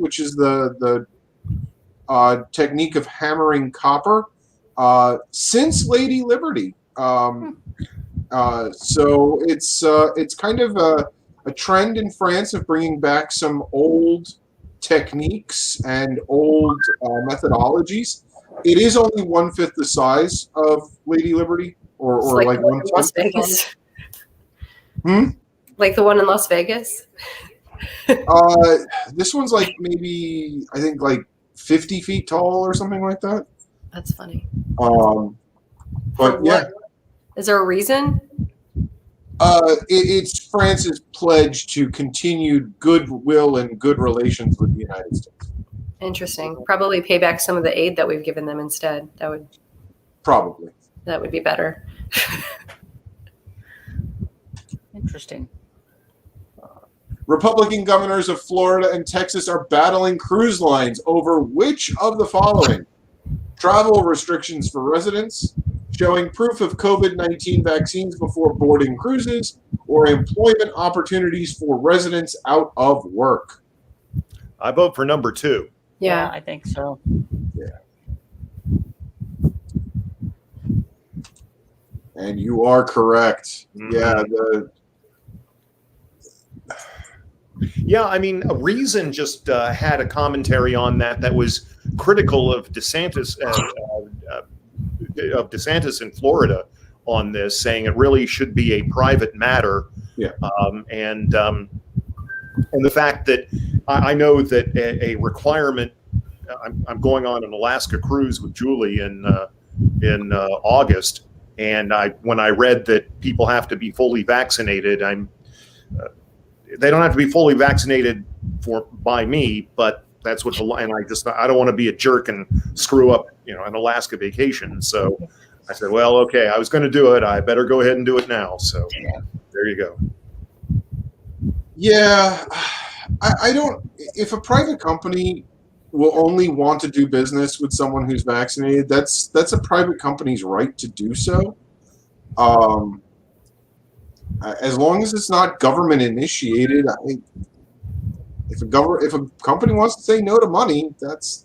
which is the technique of hammering copper, since Lady Liberty. So it's kind of a trend in France of bringing back some old techniques and old methodologies. It is only 1/5 the size of Lady Liberty, or like the one in Las 1/10. Vegas. Hmm? Like the one in Las Vegas. This one's like maybe I think like 50 feet tall or something like that. That's funny. But For yeah, what? Is there a reason? it's France's pledge to continued goodwill and good relations with the United States. Interesting. Probably pay back some of the aid that we've given them instead. That Probably. would be better. Interesting. Republican governors of Florida and Texas are battling cruise lines over which of the following? Travel restrictions for residents, showing proof of COVID-19 vaccines before boarding cruises, or employment opportunities for residents out of work. I vote for number 2. Yeah. I think so. And you are correct. Mhm. Yeah, Yeah, I mean, Reason just had a commentary on that was critical of DeSantis in Florida on this, saying it really should be a private matter. Yeah. And the fact that I know that a requirement. I'm going on an Alaska cruise with Julie in August, and when I read that people have to be fully vaccinated, they don't have to be fully vaccinated by me, but that's what and I don't want to be a jerk and screw up, an Alaska vacation. So I said, well, okay, I was going to do it. I better go ahead and do it now. So there you go. yeah. I don't. If a private company will only want to do business with someone who's vaccinated, that's a private company's right to do so. As long as it's not government initiated, if a company wants to say no to money, that's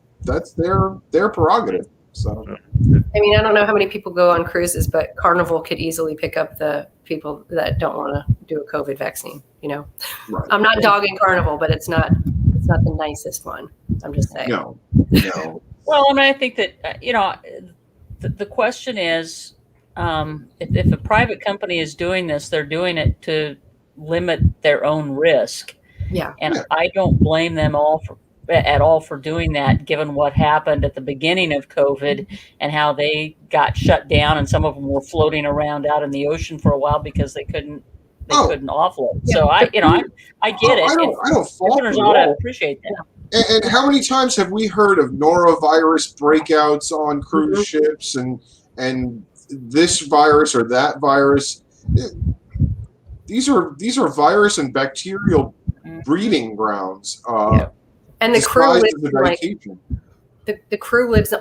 their prerogative. So, I mean, I don't know how many people go on cruises, but Carnival could easily pick up the people that don't want to do a COVID vaccine. right. I'm not dogging Carnival, but it's not the nicest one. I'm just saying. No. Well, I mean, I think that, the question is, if a private company is doing this, they're doing it to limit their own risk. Yeah. And I don't blame them at all for doing that, given what happened at the beginning of COVID and how they got shut down, and some of them were floating around out in the ocean for a while because they couldn't offload. Yeah. So I get it. I don't fault Governors them at ought to all. appreciate that. And how many times have we heard of norovirus breakouts on cruise ships and this virus or that virus? These are virus and bacterial breeding grounds. And the crew disguised lives as a like vacation. the crew lives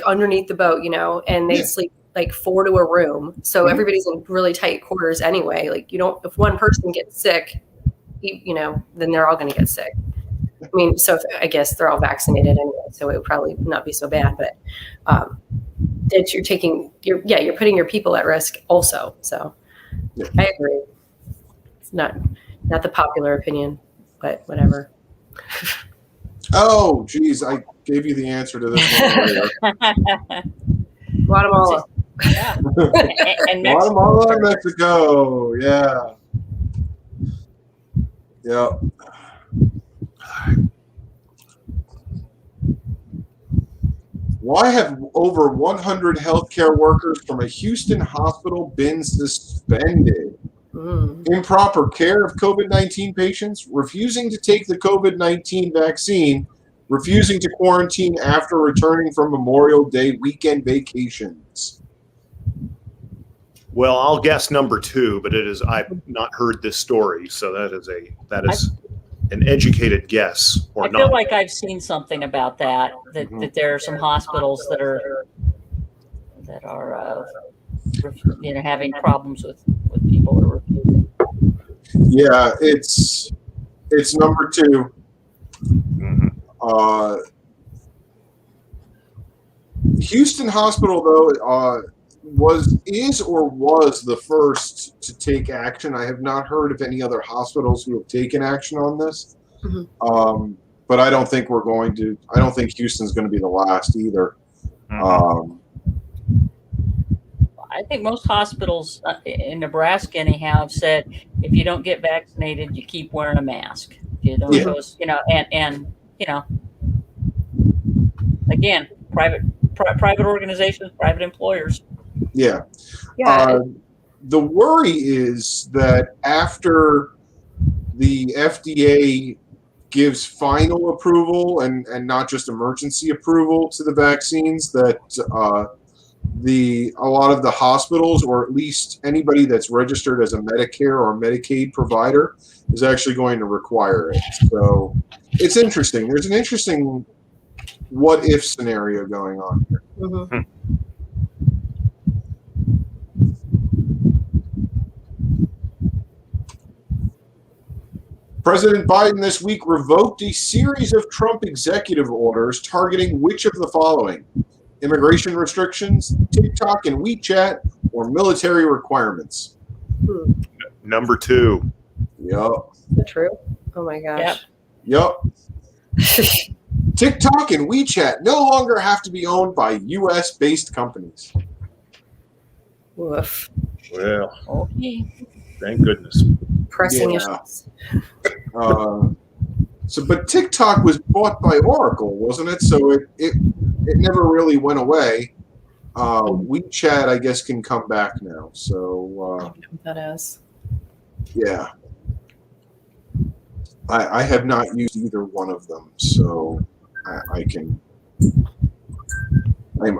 underneath the boat, and they sleep like 4 to a room. So everybody's in really tight quarters anyway. Like if one person gets sick, then they're all going to get sick. I mean, so I guess they're all vaccinated anyway, so it would probably not be so bad. But that you're putting your people at risk also. So I agree. It's not the popular opinion, but whatever. Oh, geez, I gave you the answer to this one earlier. Guatemala. Yeah. and Mexico. Guatemala, Mexico. Yeah. Yeah. Why have over 100 healthcare workers from a Houston hospital been suspended? Improper care of COVID-19 patients, refusing to take the COVID-19 vaccine, refusing to quarantine after returning from Memorial Day weekend vacations. Well, I'll guess number 2, but I've not heard this story, so that is an educated guess or not. I feel like I've seen something about that there are some hospitals that are having problems with people that are refusing. Yeah, it's number 2. Houston Hospital, though, was the first to take action. I have not heard of any other hospitals who have taken action on this. But I don't think Houston's going to be the last either. I think most hospitals in Nebraska anyhow said, if you don't get vaccinated, you keep wearing a mask. You don't again, private organizations, private employers. Yeah. The worry is that after the FDA gives final approval and not just emergency approval to the vaccines, that a lot of the hospitals, or at least anybody that's registered as a Medicare or Medicaid provider, is actually going to require it. So it's interesting. There's an interesting what if scenario going on here. President Biden this week revoked a series of Trump executive orders targeting which of the following: immigration restrictions, TikTok and WeChat, or military requirements? Number 2. Yep. Is that true? Oh my gosh. Yep. TikTok and WeChat no longer have to be owned by U.S.-based companies. Woof. Well, Okay. thank goodness. Pressing issues. But TikTok was bought by Oracle, wasn't it? So it never really went away. WeChat, I guess, can come back now. So I don't know what that is. yeah, I have not used either one of them, so I can.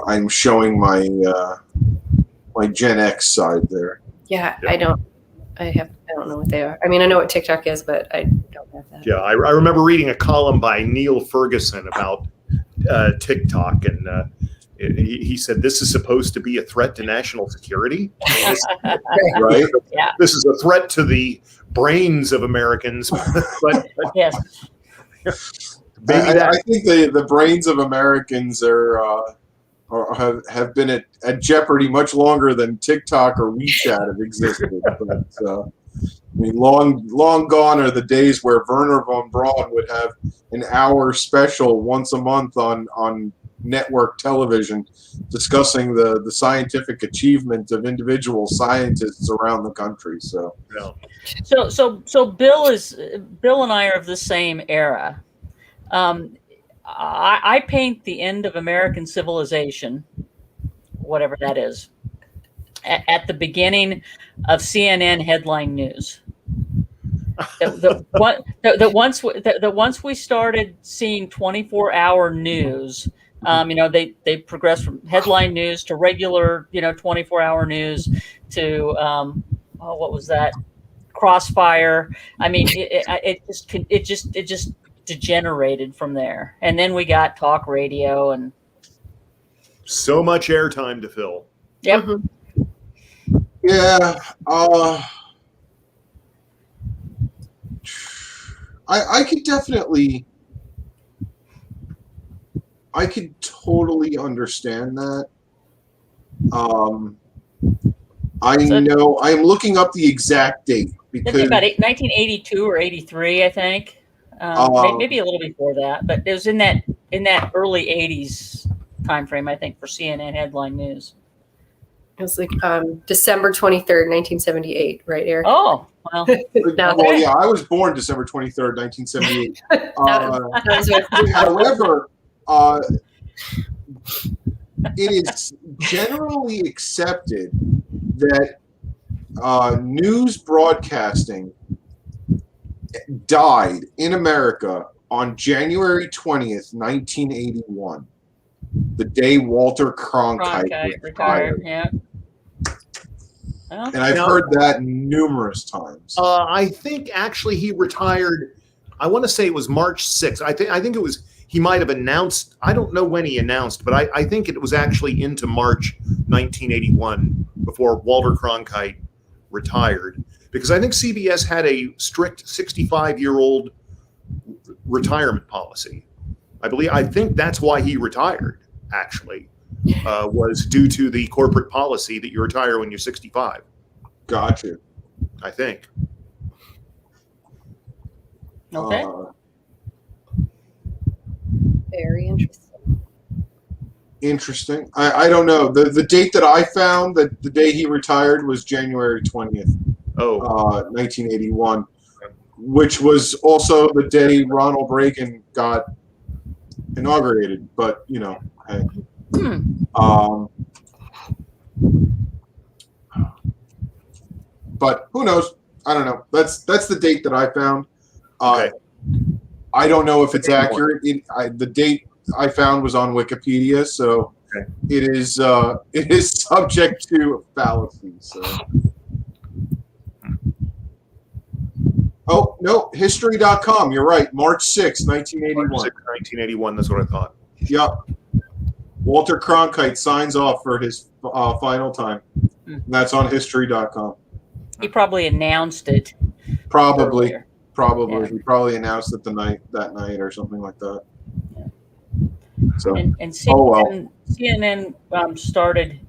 I'm showing my my Gen X side there. Yeah, I don't know what they are. I mean, I know what TikTok is, but I don't have that. Yeah, I remember reading a column by Neil Ferguson about TikTok, and he said this is supposed to be a threat to national security. Right? Yeah. This is a threat to the brains of Americans. But Yes. I think the brains of Americans have been at jeopardy much longer than TikTok or WeChat have existed. But, I mean, long gone are the days where Werner von Braun would have an hour special once a month on network television discussing the scientific achievement of individual scientists around the country. So, So Bill and I are of the same era. I paint the end of American civilization, whatever that is, at the beginning of CNN headline news. That once we started seeing 24-hour news, they progressed from headline news to regular, 24-hour news to what was that? Crossfire. I mean, it just degenerated from there, and then we got talk radio and So much airtime to fill. yep. Mm-hmm. Yeah. I could totally understand that. know I'm looking up the exact date because It's about 1982 or 83, I think. Maybe a little before that, but it was in that early 80s time frame, I think, for CNN headline news. It was like December 23rd, 1978, right, Eric? Oh, well. well, yeah, I was born December 23rd, 1978. However, it is generally accepted that news broadcasting died in America on January 20th, 1981, the day Walter Cronkite retired. Yeah. Well, and I've heard that numerous times. I think actually he retired. I want to say it was March 6th. I think it was. He might have announced. I don't know when he announced, but I think it was actually into March 1981 before Walter Cronkite retired, because I think CBS had a strict 65-year-old retirement policy. I think that's why he retired. Actually, was due to the corporate policy that you retire when you're 65. Gotcha. I think. Okay. Very interesting. Interesting. I don't know. The date that I found, that the day he retired, was January 20th, 1981, which was also the day Ronald Reagan got inaugurated. But, you know, hey. But who knows? I don't know. That's the date that I found. Okay. I don't know if it's accurate. The date I found was on Wikipedia, so it is subject to fallacy. So. Oh no, history.com. You're right. March 6, 1981. March 6, 1981. That's what I thought. Yep. Walter Cronkite signs off for his final time. And that's on history.com. He probably announced it. Probably. Earlier. Probably. Yeah. He probably announced it that night or something like that. Yeah. So, And CNN started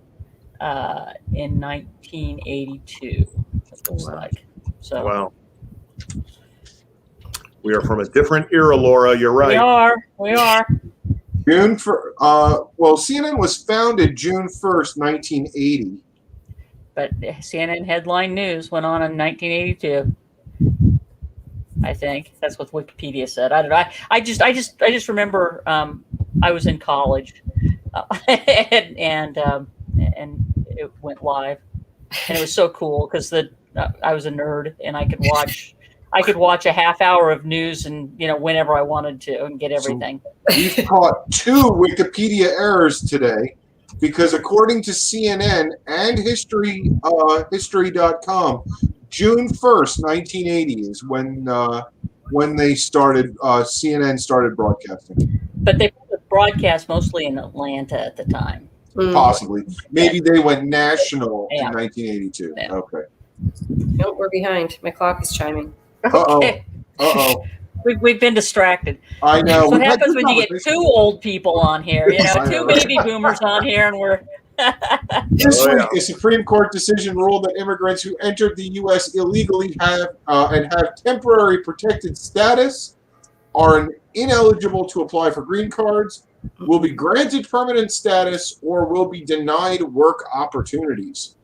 in 1982. It looks like. So Wow. We are from a different era, Laura. You're right. We are. CNN was founded June 1st, 1980. But CNN headline news went on in 1982. I think that's what Wikipedia said. I don't know. I just remember I was in college, and it went live, and it was so cool because I was a nerd and I could watch a half hour of news and whenever I wanted to and get everything. So we've caught 2 Wikipedia errors today, because according to CNN and history.com, June 1st, 1980 is when they started, CNN started broadcasting. But they broadcast mostly in Atlanta at the time. Possibly. Maybe they went national in 1982. Yeah. Okay. Nope, we're behind. My clock is chiming. Okay. Uh-oh. We've been distracted. I know. That's what happens when you get 2 old people on here. 2 baby boomers on here, and we're. This week, a Supreme Court decision ruled that immigrants who entered the U.S. illegally have temporary protected status, are ineligible to apply for green cards, will be granted permanent status, or will be denied work opportunities.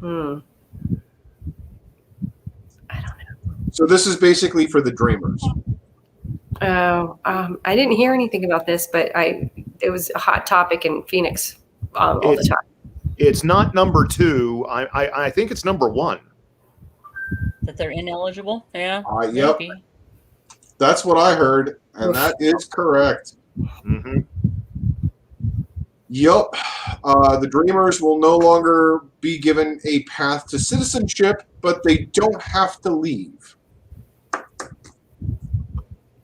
I don't know. So this is basically for the dreamers. I didn't hear anything about this, but it was a hot topic in Phoenix all the time. It's not number 2. I think it's number 1. That they're ineligible. Yeah. Yep. Maybe. That's what I heard, and that is correct. Mm-hmm. Yep. The Dreamers will no longer be given a path to citizenship, but they don't have to leave.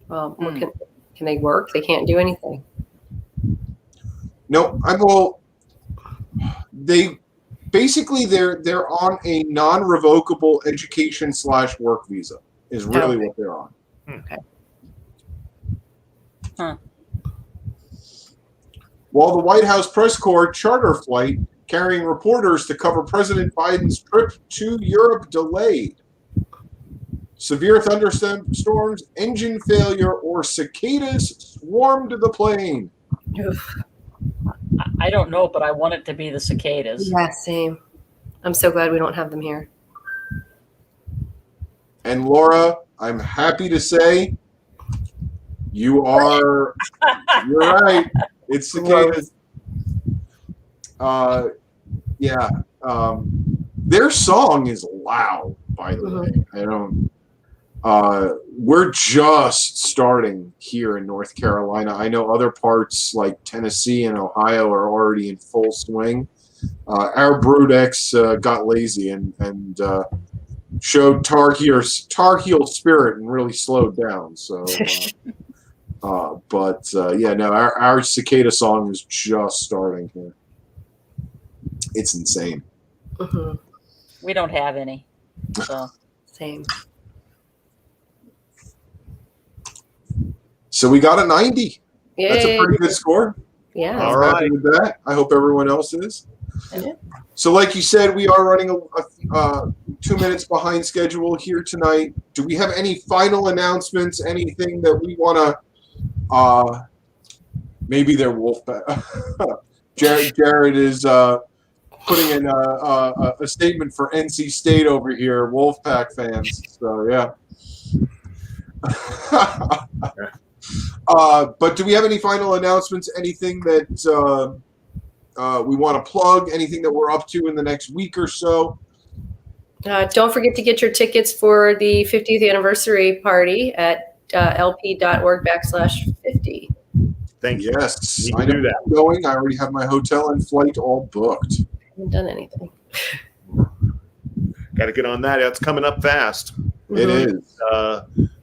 Well, can they work? They can't do anything. No, they basically they're on a non-revocable education/work visa is really what they're on. Okay. Huh. While the White House press corps charter flight carrying reporters to cover President Biden's trip to Europe delayed. Severe thunderstorms, engine failure, or cicadas swarmed the plane. I don't know, but I want it to be the cicadas. Yeah, same. I'm so glad we don't have them here. And Laura, I'm happy to say you're right. It's cicadas. Yeah. Their song is loud, by the way. We're just starting here in North Carolina. I know other parts like Tennessee and Ohio are already in full swing. Our Brood X got lazy and showed Tar Heel spirit and really slowed down. So, our cicada song is just starting here. It's insane. Mm-hmm. We don't have any. So same. So we got a 90. Yay. That's a pretty good score. Yeah. All I'm right. happy with that. I hope everyone else is. Yeah. So like you said, we are running 2 minutes behind schedule here tonight. Do we have any final announcements? Anything that we want to maybe they're Wolfpack. Jared is putting in a statement for NC State over here, Wolfpack fans. So yeah. But do we have any final announcements? Anything that we want to plug? Anything that we're up to in the next week or so? Don't forget to get your tickets for the 50th anniversary party at lp.org/50. Thank you. Yes, You I can know do that. I'm going. I already have my hotel and flight all booked. Haven't done anything. Got to get on that. It's coming up fast. It is.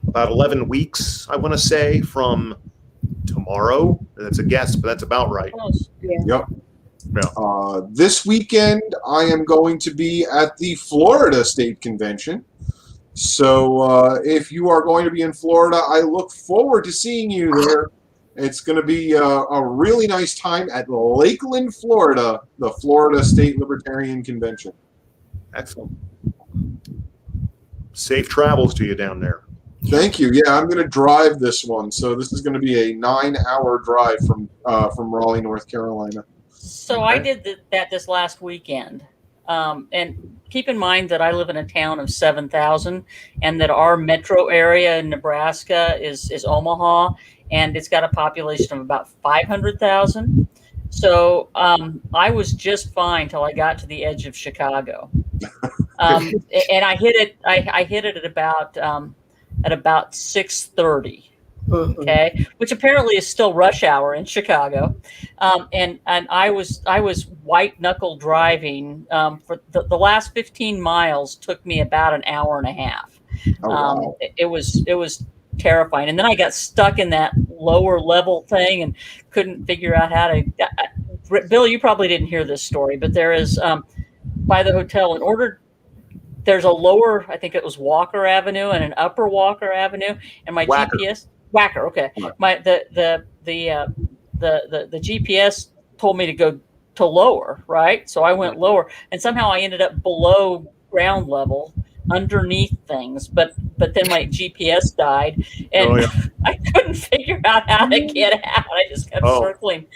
About 11 weeks, I want to say, from tomorrow. That's a guess, but that's about right. Yep. Yeah. This weekend, I am going to be at the Florida State Convention. So if you are going to be in Florida, I look forward to seeing you there. It's going to be a really nice time at Lakeland, Florida, the Florida State Libertarian Convention. Excellent. Safe travels to you down there. Thank you. Yeah, I'm going to drive this one. So this is going to be a 9-hour drive from Raleigh, North Carolina. So I did that this last weekend. And keep in mind that I live in a town of 7,000 and that our metro area in Nebraska is Omaha, and it's got a population of about 500,000. So I was just fine till I got to the edge of Chicago. And I hit it. I hit it at about 6:30. Okay, which apparently is still rush hour in Chicago, and I was white knuckle driving for the last 15 miles. Took me about an hour and a half. Wow. It was terrifying, and then I got stuck in that lower level thing and couldn't figure out how to. Bill, you probably didn't hear this story, but there is by the hotel there's a lower, I think it was Walker Avenue and an upper Walker Avenue, and my Wacker. GPS Wacker. Okay, the GPS told me to go to lower, right? So I went lower, and somehow I ended up below ground level, underneath things. But then my GPS died, and I couldn't figure out how to get out. I just kept circling.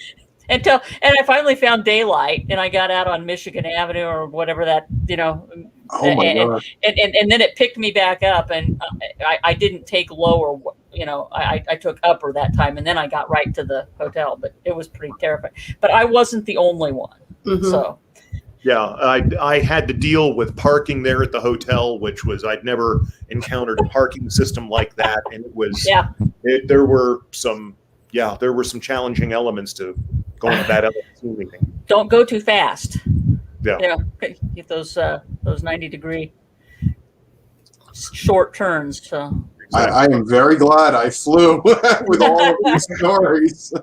And I finally found daylight, and I got out on Michigan Avenue or whatever that, Oh my God. and then it picked me back up, and I didn't take lower. I took upper that time, and then I got right to the hotel. But it was pretty terrifying. But I wasn't the only one. Mhm. So Yeah, I had to deal with parking there at the hotel, which was I'd never encountered a parking system like that, and it was there were some challenging elements to going to that LSU meeting. don't go too fast. Yeah. Get those 90-degree short turns. So I am very glad I flew with all of these stories.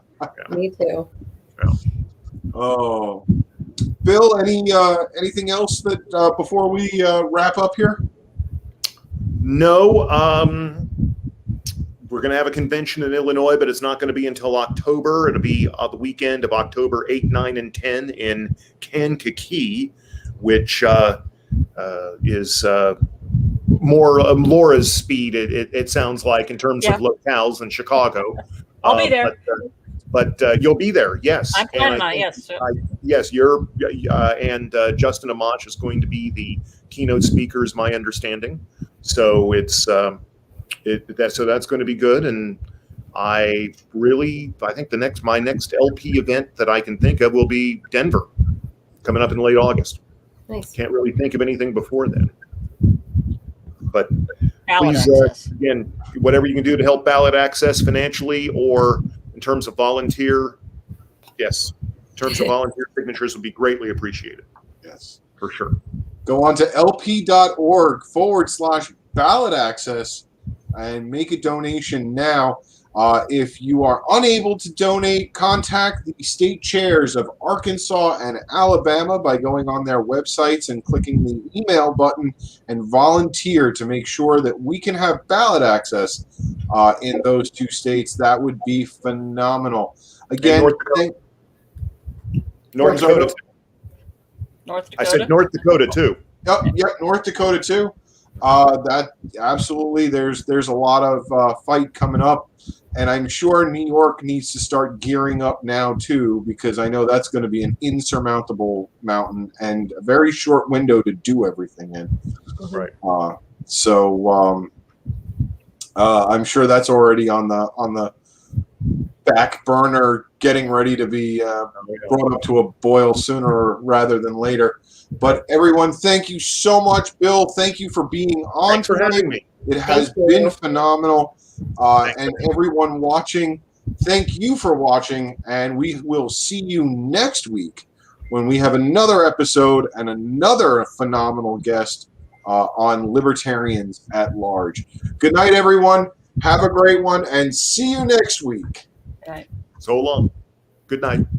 Me too. Oh, Bill, anything else that before we wrap up here? No, we're going to have a convention in Illinois, but it's not going to be until October. It'll be the weekend of October 8, 9, and 10 in Kankakee, which is more Laura's speed, it sounds like, in terms of locales than Chicago. I'll be there. But you'll be there, yes. I'm planning on it, yes. Yes, you're, and Justin Amash is going to be the keynote speaker, is my understanding. So it's so that's going to be good. And I think my next LP event that I can think of will be Denver, coming up in late August. Nice. Can't really think of anything before then. But Ballot please, access. again, whatever you can do to help ballot access financially or in terms of volunteer, yes, in terms of volunteer signatures would be greatly appreciated. Yes, for sure. Go on to lp.org/ballot access and make a donation now. If you are unable to donate, contact the state chairs of Arkansas and Alabama by going on their websites and clicking the email button and volunteer to make sure that we can have ballot access in those two states. That would be phenomenal. Again, North Dakota. North Dakota. I said North Dakota too. Yep, North Dakota too. That absolutely. There's a lot of fight coming up. And I'm sure New York needs to start gearing up now, too, because I know that's going to be an insurmountable mountain and a very short window to do everything in. Right. So I'm sure that's already on the back burner, getting ready to be brought up to a boil sooner rather than later. But everyone, thank you so much. Bill, thank you for being on. Thanks for having me. It has been phenomenal. And everyone watching, thank you for watching, and we will see you next week when we have another episode and another phenomenal guest on Libertarians at Large. Good night, everyone. Have a great one, and see you next week. Right. So long. Good night.